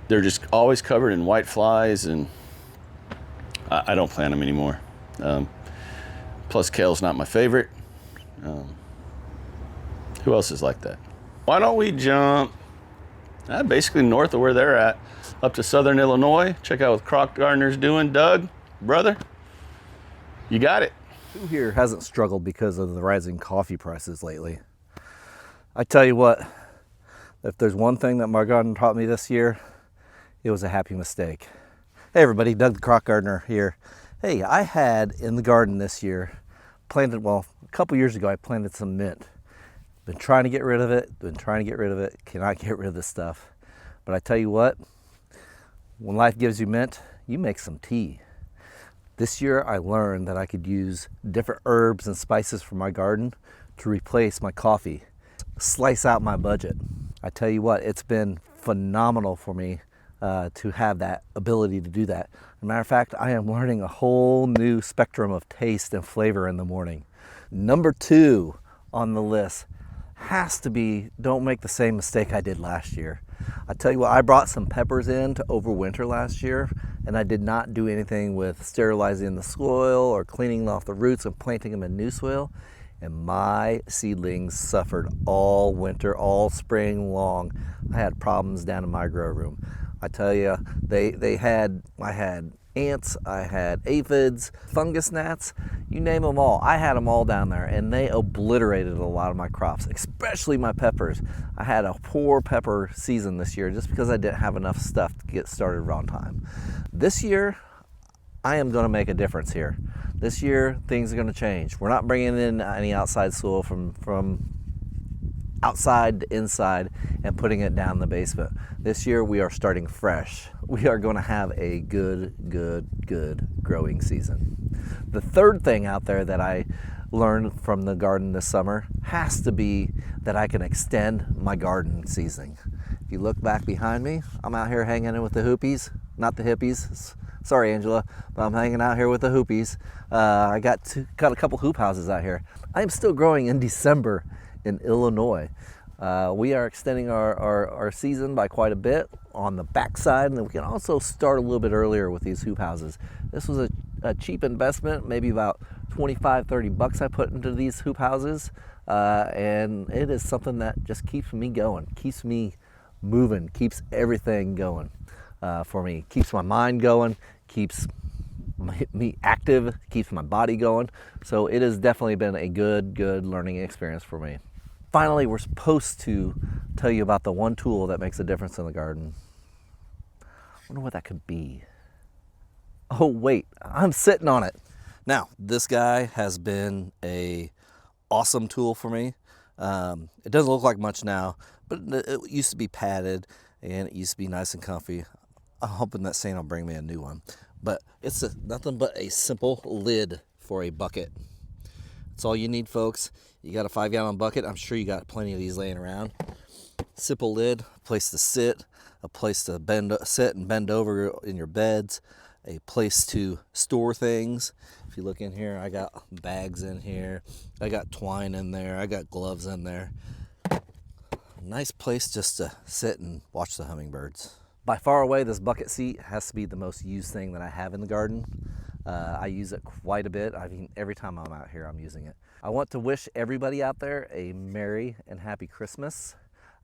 they're just always covered in white flies, and I don't plant them anymore. Plus, kale's not my favorite. Who else is like that? Why don't we jump basically north of where they're at, up to southern Illinois, check out what Croc Gardener's doing. Doug, brother, you got it. Who here hasn't struggled because of the rising coffee prices lately? I tell you what, if there's one thing that my garden taught me this year, it was a happy mistake. Hey everybody, Doug the Croc Gardener here. Hey, I had in the garden this year, planted, well, a couple years ago I planted some mint. Been trying to get rid of it, cannot get rid of this stuff. But I tell you what, when life gives you mint, you make some tea. This year I learned that I could use different herbs and spices from my garden to replace my coffee, slice out my budget. I tell you what, it's been phenomenal for me to have that ability to do that. As a matter of fact, I am learning a whole new spectrum of taste and flavor in the morning. Number 2 on the list has to be, don't make the same mistake I did last year. I tell you what, I brought some peppers in to overwinter last year, and I did not do anything with sterilizing the soil or cleaning off the roots and planting them in new soil. And my seedlings suffered all winter, all spring long. I had problems down in my grow room. I tell you, I had ants, I had aphids, fungus gnats, you name them all. I had them all down there, and they obliterated a lot of my crops, especially my peppers. I had a poor pepper season this year just because I didn't have enough stuff to get started on time. This year, I am going to make a difference here. This year, things are going to change. We're not bringing in any outside soil from outside to inside and putting it down in the basement. This year we are starting fresh. We are going to have a good growing season. The third thing out there that I learned from the garden this summer has to be that I can extend my garden season. If you look back behind me, I'm out here hanging in with the hoopies, not the hippies. Sorry, Angela, but I'm hanging out here with the hoopies. I got a couple hoop houses out here. I am still growing in December in Illinois. We are extending our season by quite a bit on the backside, and then we can also start a little bit earlier with these hoop houses. This was a cheap investment, maybe about 25-30 bucks I put into these hoop houses, and it is something that just keeps me going, keeps me moving, keeps everything going for me, keeps my mind going, keeps me active, keeps my body going. So it has definitely been a good learning experience for me. Finally, we're supposed to tell you about the one tool that makes a difference in the garden. I wonder what that could be. Oh wait, I'm sitting on it. Now, this guy has been a awesome tool for me. It doesn't look like much now, but it used to be padded and it used to be nice and comfy. I'm hoping that Santa will bring me a new one. But it's nothing but a simple lid for a bucket. That's all you need, folks. You got a 5-gallon bucket. I'm sure you got plenty of these laying around. Simple lid, a place to sit, a place to sit and bend over in your beds, a place to store things. If you look in here, I got bags in here. I got twine in there. I got gloves in there. Nice place just to sit and watch the hummingbirds. By far away, this bucket seat has to be the most used thing that I have in the garden. I use it quite a bit. I mean, every time I'm out here, I'm using it. I want to wish everybody out there a Merry and Happy Christmas.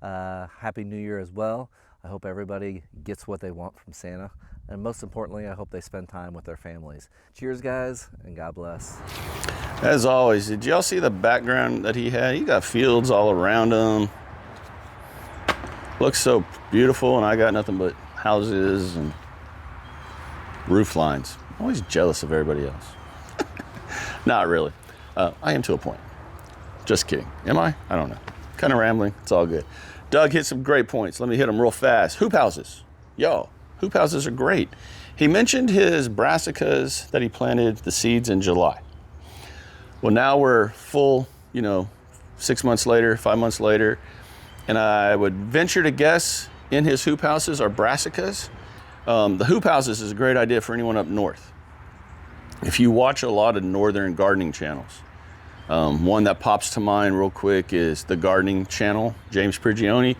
Happy New Year as well. I hope everybody gets what they want from Santa. And most importantly, I hope they spend time with their families. Cheers, guys, and God bless. As always, did y'all see the background that he had? He got fields all around him. Looks so beautiful, and I got nothing but houses and roof lines. I'm always jealous of everybody else. Not really. I am to a point. Just kidding. Am I? I don't know. Kind of rambling. It's all good. Doug hit some great points. Let me hit them real fast. Hoop houses. Yo, hoop houses are great. He mentioned his brassicas that he planted the seeds in July. Well, now we're full, 6 months later, 5 months later, and I would venture to guess in his hoop houses are brassicas. The hoop houses is a great idea for anyone up north. If you watch a lot of northern gardening channels, one that pops to mind real quick is the gardening channel, James Prigioni.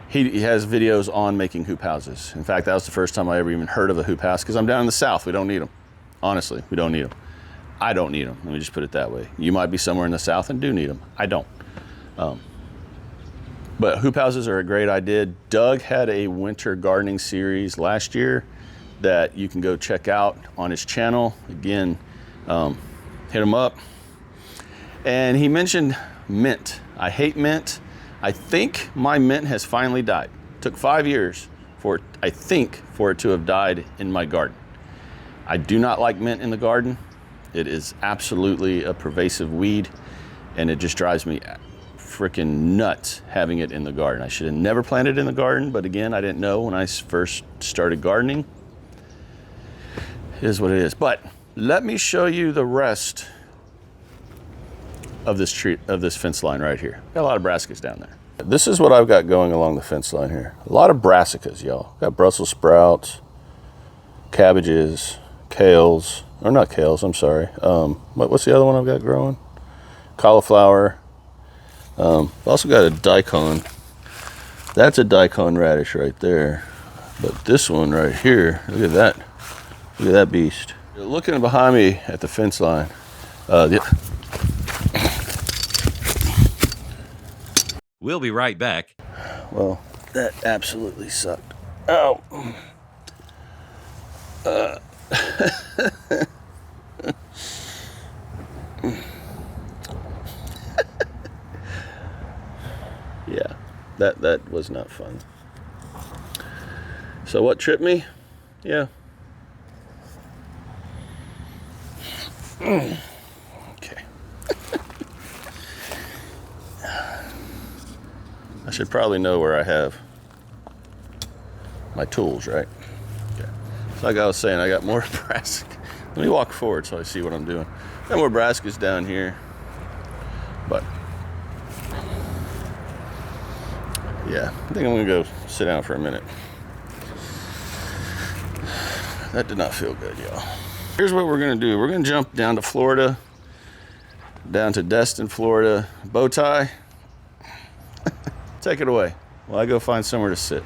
He has videos on making hoop houses. In fact, that was the first time I ever even heard of a hoop house because I'm down in the South. We don't need them. Honestly, we don't need them. I don't need them. Let me just put it that way. You might be somewhere in the South and do need them. I don't. But hoop houses are a great idea. Doug had a winter gardening series last year that you can go check out on his channel. Again, hit him up. And he mentioned mint. I hate mint. I think my mint has finally died. It took 5 years for it to have died in my garden. I do not like mint in the garden. It is absolutely a pervasive weed, and it just drives me freaking nuts having it in the garden. I should have never planted it in the garden, but again, I didn't know when I first started gardening. It is what it is. But let me show you the rest of this fence line right here. Got a lot of brassicas down there. This is what I've got going along the fence line here. A lot of brassicas, y'all. Got Brussels sprouts, cabbages, kales, or not kales, I'm sorry. What's the other one I've got growing? Cauliflower. Also got a daikon. That's a daikon radish right there. But this one right here, look at that. Look at that beast. Looking behind me at the fence line. We'll be right back. Well, that absolutely sucked. Oh. Yeah, that was not fun. So what tripped me? Yeah. Okay. I should probably know where I have my tools, right? Okay. So like I was saying, I got more brassica. Let me walk forward so I see what I'm doing. Got more brassicas down here, but yeah, I think I'm gonna go sit down for a minute. That did not feel good, y'all. Here's what we're gonna do. We're gonna jump down to Florida, down to Destin, Florida. Bow tie. Take it away while I go find somewhere to sit.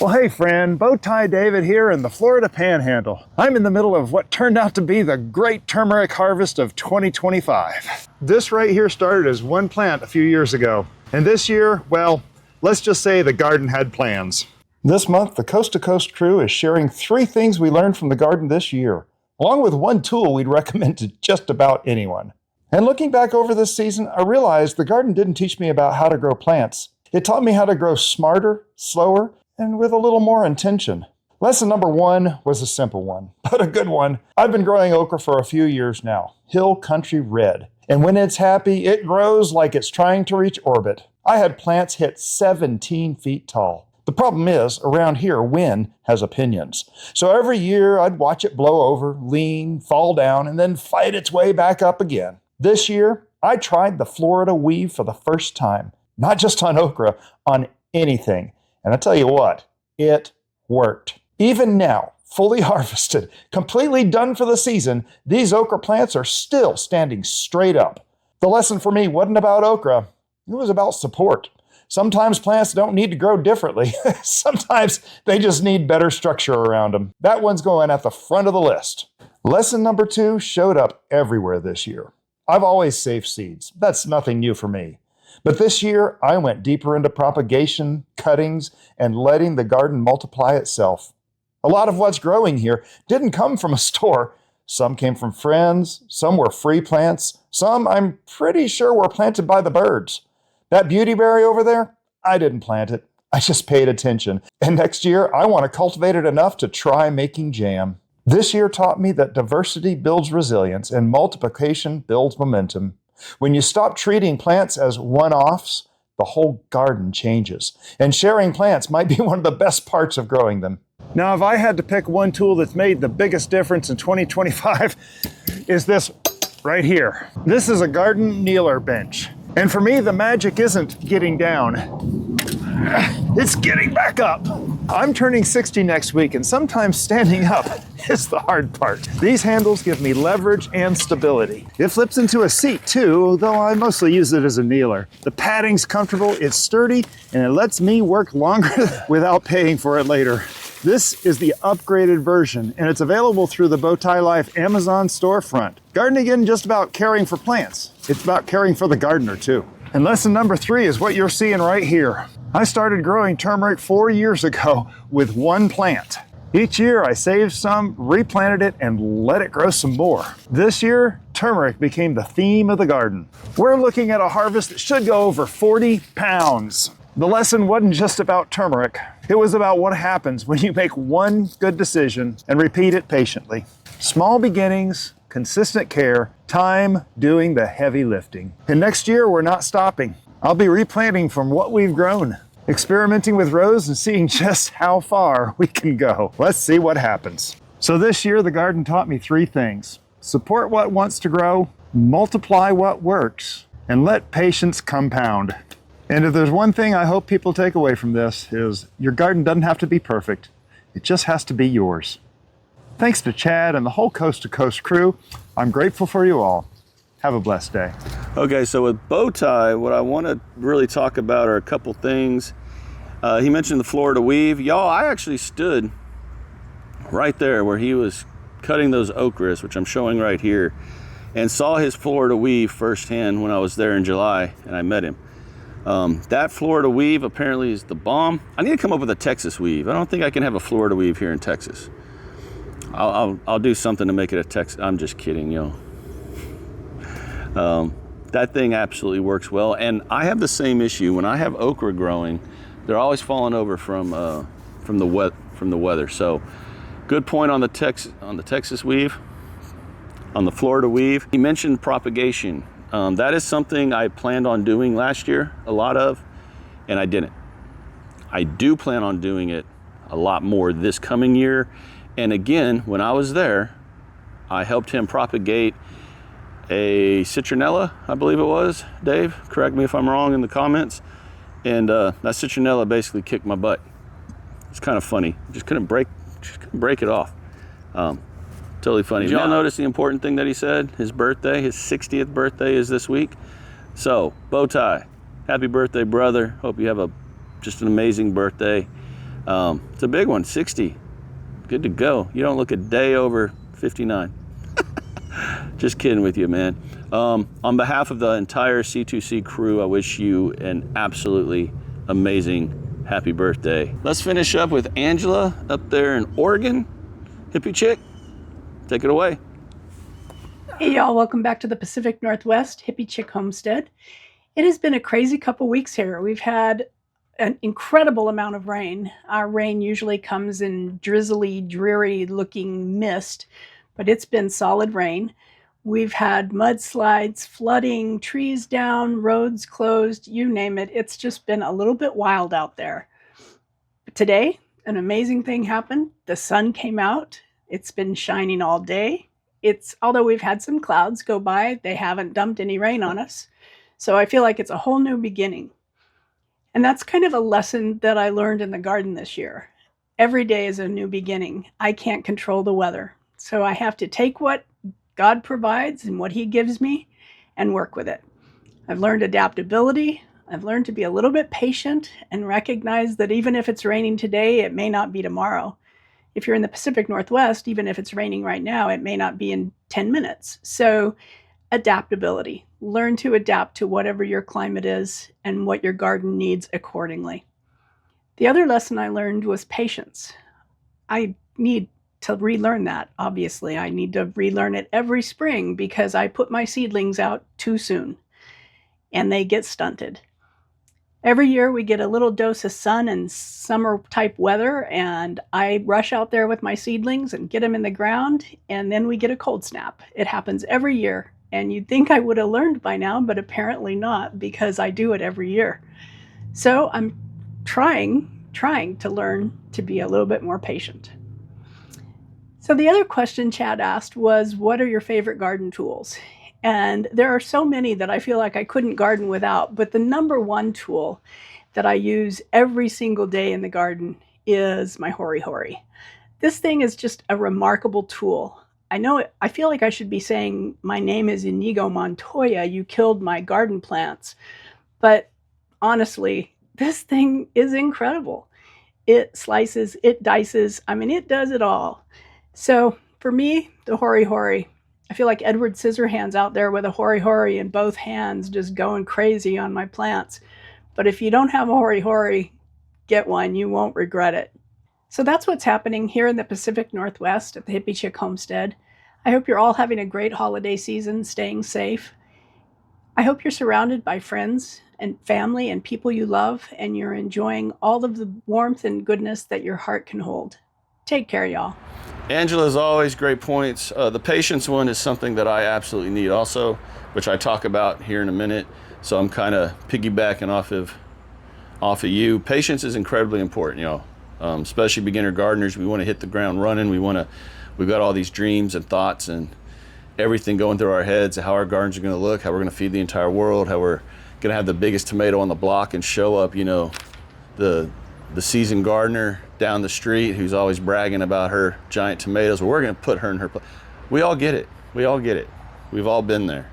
Well, hey friend, Bowtie David here in the Florida Panhandle. I'm in the middle of what turned out to be the great turmeric harvest of 2025. This right here started as one plant a few years ago. And this year, well, let's just say the garden had plans. This month, the Coast to Coast crew is sharing 3 things we learned from the garden this year, along with 1 tool we'd recommend to just about anyone. And looking back over this season, I realized the garden didn't teach me about how to grow plants. It taught me how to grow smarter, slower, and with a little more intention. Lesson number 1 was a simple one, but a good one. I've been growing okra for a few years now, Hill Country Red. And when it's happy, it grows like it's trying to reach orbit. I had plants hit 17 feet tall. The problem is, around here, wind has opinions. So every year I'd watch it blow over, lean, fall down, and then fight its way back up again. This year, I tried the Florida weave for the first time. Not just on okra, on anything. And I tell you what, it worked. Even now, fully harvested, completely done for the season, these okra plants are still standing straight up. The lesson for me wasn't about okra, it was about support. Sometimes plants don't need to grow differently. Sometimes they just need better structure around them. That one's going at the front of the list. Lesson number 2 showed up everywhere this year. I've always saved seeds. That's nothing new for me. But this year, I went deeper into propagation, cuttings, and letting the garden multiply itself. A lot of what's growing here didn't come from a store. Some came from friends, some were free plants, some I'm pretty sure were planted by the birds. That beautyberry over there, I didn't plant it. I just paid attention. And next year, I want to cultivate it enough to try making jam. This year taught me that diversity builds resilience and multiplication builds momentum. When you stop treating plants as one-offs, the whole garden changes. And sharing plants might be one of the best parts of growing them. Now, if I had to pick one tool that's made the biggest difference in 2025, is this right here. This is a garden kneeler bench. And for me, the magic isn't getting down. It's getting back up. I'm turning 60 next week, and sometimes standing up is the hard part. These handles give me leverage and stability. It flips into a seat too, though I mostly use it as a kneeler. The padding's comfortable, it's sturdy, and it lets me work longer without paying for it later. This is the upgraded version, and it's available through the Bowtie Life Amazon storefront. Gardening isn't just about caring for plants. It's about caring for the gardener too. And lesson number 3 is what you're seeing right here. I started growing turmeric 4 years ago with 1 plant. Each year I saved some, replanted it, and let it grow some more. This year, turmeric became the theme of the garden. We're looking at a harvest that should go over 40 pounds. The lesson wasn't just about turmeric. It was about what happens when you make one good decision and repeat it patiently. Small beginnings, consistent care, time doing the heavy lifting. And next year, we're not stopping. I'll be replanting from what we've grown, experimenting with rows and seeing just how far we can go. Let's see what happens. So this year, the garden taught me 3 things. Support what wants to grow, multiply what works, and let patience compound. And if there's one thing I hope people take away from this is your garden doesn't have to be perfect. It just has to be yours. Thanks to Chad and the whole Coast to Coast crew. I'm grateful for you all. Have a blessed day. Okay, so with Bowtie, what I want to really talk about are a couple things. He mentioned the Florida weave. Y'all, I actually stood right there where he was cutting those okras, which I'm showing right here, and saw his Florida weave firsthand when I was there in July and I met him. That Florida weave apparently is the bomb. I need to come up with a Texas weave. I don't think I can have a Florida weave here in Texas. I'll do something to make it a text. I'm just kidding, yo. That thing absolutely works well, and I have the same issue when I have okra growing. They're always falling over from the weather. So, good point on the Texas weave, on the Florida weave. He mentioned propagation. That is something I planned on doing last year, a lot of, and I didn't. I do plan on doing it a lot more this coming year. And again, when I was there, I helped him propagate a citronella, I believe it was. Dave, correct me if I'm wrong in the comments. And that citronella basically kicked my butt. It's kind of funny. Just couldn't break it off. Totally funny. Did y'all notice the important thing that he said? His birthday, his 60th birthday is this week. So, bow tie. Happy birthday, brother. Hope you have just an amazing birthday. It's a big one, 60. Good to go. You don't look a day over 59. Just kidding with you, man. On behalf of the entire C2C crew, I wish you an absolutely amazing happy birthday. Let's finish up with Angela up there in Oregon. Hippie Chick, take it away. Hey y'all, welcome back to the Pacific Northwest Hippie Chick Homestead. It has been a crazy couple weeks here. We've had an incredible amount of rain. Our rain usually comes in drizzly, dreary looking mist, but it's been solid rain. We've had mudslides, flooding, trees down, roads closed, you name it. It's just been a little bit wild out there. But today, an amazing thing happened. The sun came out. It's been shining all day. Although we've had some clouds go by, they haven't dumped any rain on us. So I feel like it's a whole new beginning. And that's kind of a lesson that I learned in the garden this year. Every day is a new beginning. I can't control the weather. So I have to take what God provides and what he gives me and work with it. I've learned adaptability. I've learned to be a little bit patient and recognize that even if it's raining today, it may not be tomorrow. If you're in the Pacific Northwest, even if it's raining right now, it may not be in 10 minutes. So adaptability. Learn to adapt to whatever your climate is and what your garden needs accordingly. The other lesson I learned was patience. I need to relearn that, obviously. I need to relearn it every spring because I put my seedlings out too soon and they get stunted. Every year we get a little dose of sun and summer type weather, and I rush out there with my seedlings and get them in the ground, and then we get a cold snap. It happens every year, and you'd think I would have learned by now, but apparently not, because I do it every year. So I'm trying to learn to be a little bit more patient. So the other question Chad asked was, what are your favorite garden tools? And there are so many that I feel like I couldn't garden without, but the number one tool that I use every single day in the garden is my Hori Hori. This thing is just a remarkable tool. I feel like I should be saying, my name is Inigo Montoya, you killed my garden plants. But honestly, this thing is incredible. It slices, it dices, it does it all. So for me, the Hori Hori, I feel like Edward Scissorhands out there with a Hori Hori in both hands just going crazy on my plants. But if you don't have a Hori Hori, get one. You won't regret it. So that's what's happening here in the Pacific Northwest at the Hippie Chick Homestead. I hope you're all having a great holiday season, staying safe. I hope you're surrounded by friends and family and people you love, and you're enjoying all of the warmth and goodness that your heart can hold. Take care, y'all. Angela, as always, great points. The patience one is something that I absolutely need also, which I talk about here in a minute. So I'm kind of piggybacking off of you. Patience is incredibly important, y'all. Especially beginner gardeners. We want to hit the ground running. We've got all these dreams and thoughts and everything going through our heads, how our gardens are going to look, how we're going to feed the entire world, how we're going to have the biggest tomato on the block and show up, the seasoned gardener down the street who's always bragging about her giant tomatoes. Well, we're going to put her in her place. We all get it. We've all been there.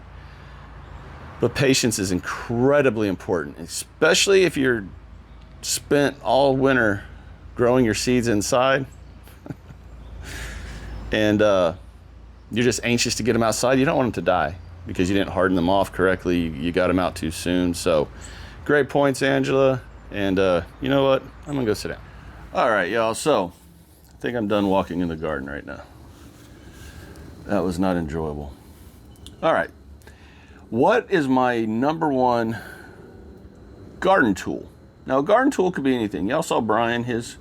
But patience is incredibly important, especially if you're spent all winter growing your seeds inside and you're just anxious to get them outside. You don't want them to die because you didn't harden them off correctly. You got them out too soon. So great points, Angela. And you know what? I'm gonna go sit down. All right, y'all. So I think I'm done walking in the garden right now. That was not enjoyable. All right. What is my number one garden tool? Now, a garden tool could be anything. Y'all saw Brian, his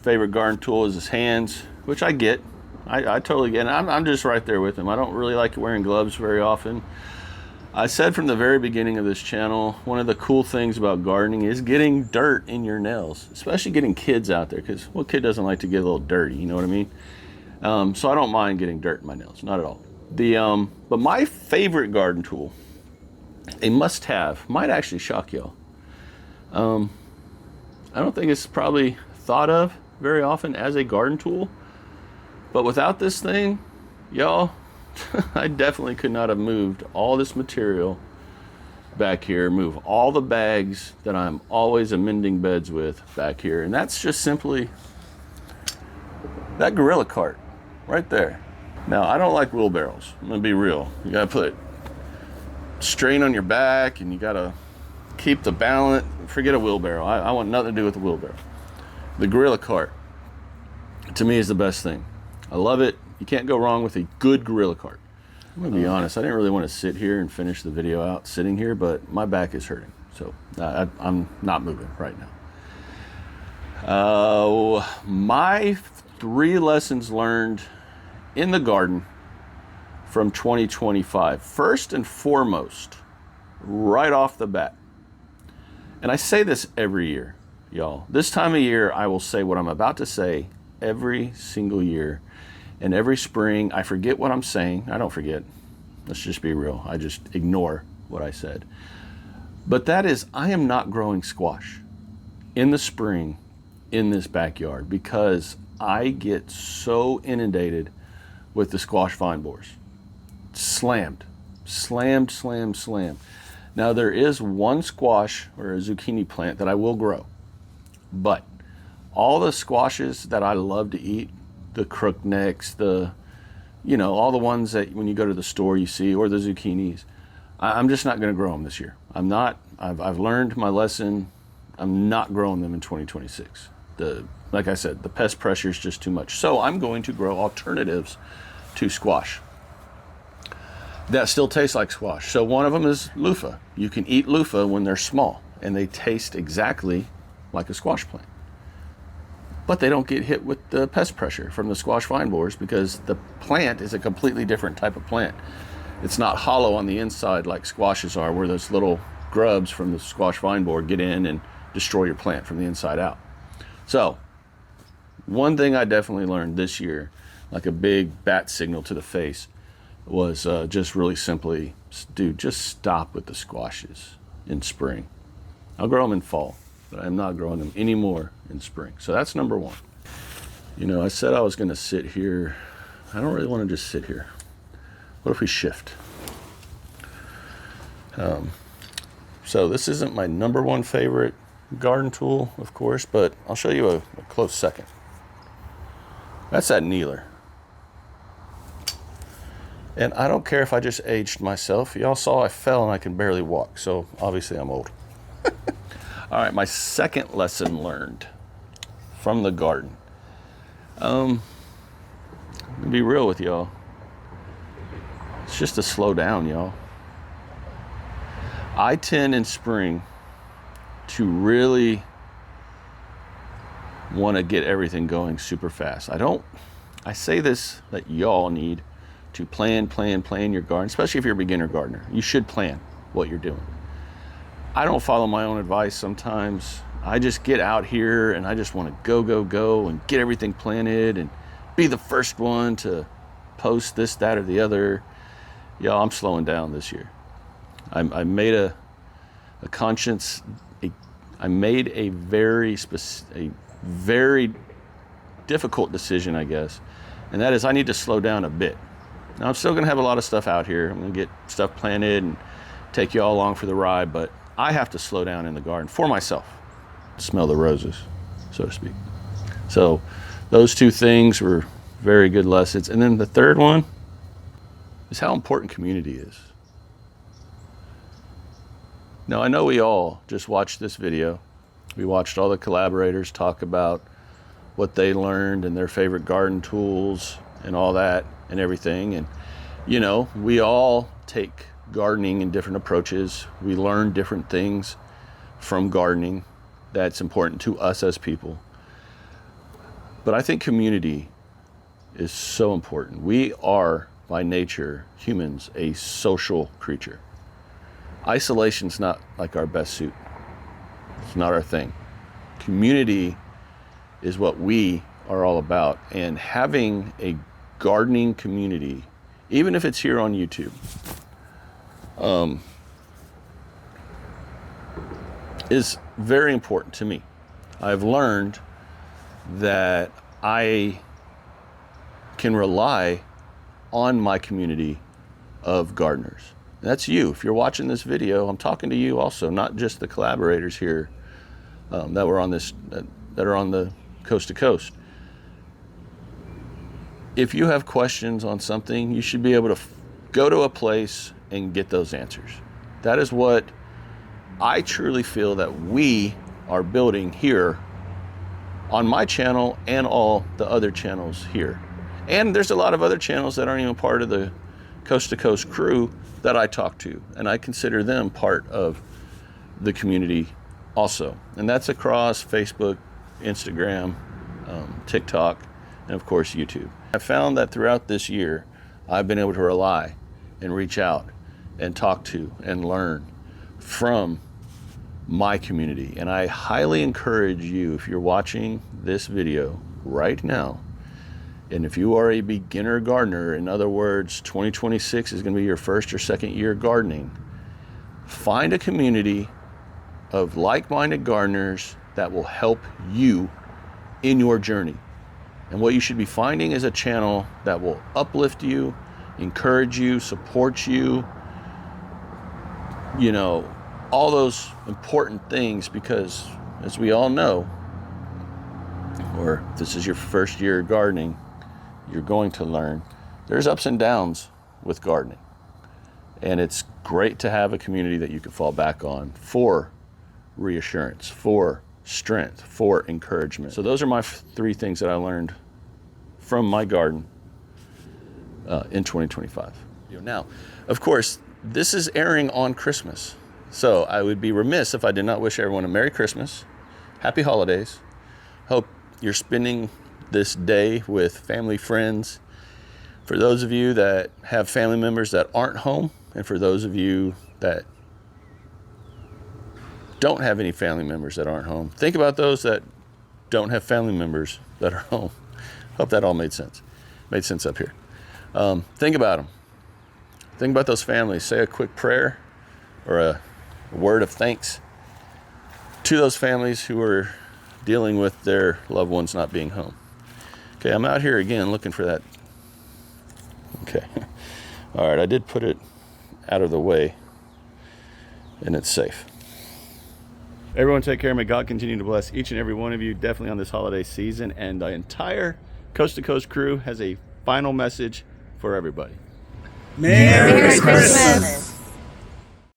favorite garden tool is his hands, which I get. I totally get it. I'm just right there with him. I don't really like wearing gloves very often. I said from the very beginning of this channel, one of the cool things about gardening is getting dirt in your nails, especially getting kids out there, because what kid doesn't like to get a little dirty, you know what I mean? So I don't mind getting dirt in my nails, not at all. But my favorite garden tool, a must-have, might actually shock y'all. I don't think it's probably thought of very often as a garden tool, but without this thing, y'all, I definitely could not have moved all this material back here, move all the bags that I'm always amending beds with back here, and that's just simply that gorilla cart right there. Now, I don't like wheelbarrows. I'm gonna be real. You gotta put strain on your back, and you gotta keep the balance. Forget a wheelbarrow. I want nothing to do with the wheelbarrow. The gorilla cart, to me, is the best thing. I love it. You can't go wrong with a good gorilla cart. I'm gonna be honest, I didn't really want to sit here and finish the video out sitting here, but my back is hurting, so I'm not moving right now. My 3 lessons learned in the garden from 2025. First and foremost, right off the bat, and I say this every year, y'all. This time of year, I will say what I'm about to say every single year. And every spring, I forget what I'm saying. I don't forget. Let's just be real. I just ignore what I said. But that is, I am not growing squash in the spring in this backyard because I get so inundated with the squash vine borers. Slammed. Now, there is one squash or a zucchini plant that I will grow. But all the squashes that I love to eat, the crooknecks, all the ones that when you go to the store you see, or the zucchinis, I'm just not going to grow them this year. I've learned my lesson. I'm not growing them in 2026. Like I said, the pest pressure is just too much. So I'm going to grow alternatives to squash that still taste like squash. So one of them is loofah. You can eat loofah when they're small, and they taste exactly like a squash plant. But they don't get hit with the pest pressure from the squash vine borers because the plant is a completely different type of plant. It's not hollow on the inside like squashes are, where those little grubs from the squash vine borer get in and destroy your plant from the inside out. So, one thing I definitely learned this year, like a big bat signal to the face, was just really simply, dude, just stop with the squashes in spring. I'll grow them in fall, but I'm not growing them anymore in spring. So that's number one. I said I was going to sit here. I don't really want to just sit here. What if we shift? So this isn't my number one favorite garden tool, of course, but I'll show you a close second. That's that kneeler. And I don't care if I just aged myself. Y'all saw I fell and I can barely walk, so obviously I'm old. All right, my second lesson learned from the garden. To be real with y'all, it's just to slow down, y'all. I tend in spring to really want to get everything going super fast. I say this that y'all need to plan your garden, especially if you're a beginner gardener. You should plan what you're doing. I don't follow my own advice sometimes. I just get out here and I just want to go and get everything planted and be the first one to post this, that, or the other. Y'all, I'm slowing down this year. I made a conscience. I made a very difficult decision, I guess, and that is I need to slow down a bit. Now, I'm still going to have a lot of stuff out here. I'm going to get stuff planted and take you all along for the ride, but I have to slow down in the garden for myself. Smell the roses, so to speak. So those two things were very good lessons. And then the third one is how important community is. Now, I know we all just watched this video. We watched all the collaborators talk about what they learned and their favorite garden tools. and all that and everything. And, you know, we all take gardening in different approaches. We learn different things from gardening that's important to us as people. But I think community is so important. We are, by nature, humans, a social creature. Isolation's not like our best suit. It's not our thing. Community is what we are all about. And having a gardening community, even if it's here on YouTube, is very important to me. I've learned that I can rely on my community of gardeners. That's you. If you're watching this video, I'm talking to you also, not just the collaborators here that were on this, that are on the coast to coast. If you have questions on something, you should be able to go to a place and get those answers. That is what I truly feel that we are building here on my channel and all the other channels here. And there's a lot of other channels that aren't even part of the coast to coast crew that I talk to, and I consider them part of the community also. And that's across Facebook, Instagram, TikTok, and of course YouTube. I found that throughout this year, I've been able to rely and reach out and talk to and learn from my community. And I highly encourage you, if you're watching this video right now, and if you are a beginner gardener, in other words, 2026 is going to be your first or second year gardening, find a community of like-minded gardeners that will help you in your journey. And what you should be finding is a channel that will uplift you, encourage you, support you, you know, all those important things, because as we all know, or if this is your first year gardening, you're going to learn there's ups and downs with gardening. And it's great to have a community that you can fall back on for reassurance, for strength, for encouragement. So those are my three things that I learned from my garden in 2025. Now, of course, this is airing on Christmas. So I would be remiss if I did not wish everyone a Merry Christmas, Happy Holidays. Hope you're spending this day with family, friends. For those of you that have family members that aren't home, and for those of you that don't have any family members that aren't home, think about those that don't have family members that are home. Hope that all made sense. Made sense up here. Think about them. Think about those families. Say a quick prayer or a word of thanks to those families who are dealing with their loved ones not being home. Okay, I'm out here again looking for that. Okay. All right, I did put it out of the way and it's safe. Everyone take care. May God continue to bless each and every one of you, definitely on this holiday season. And the entire Coast to Coast crew has a final message for everybody. Merry Christmas.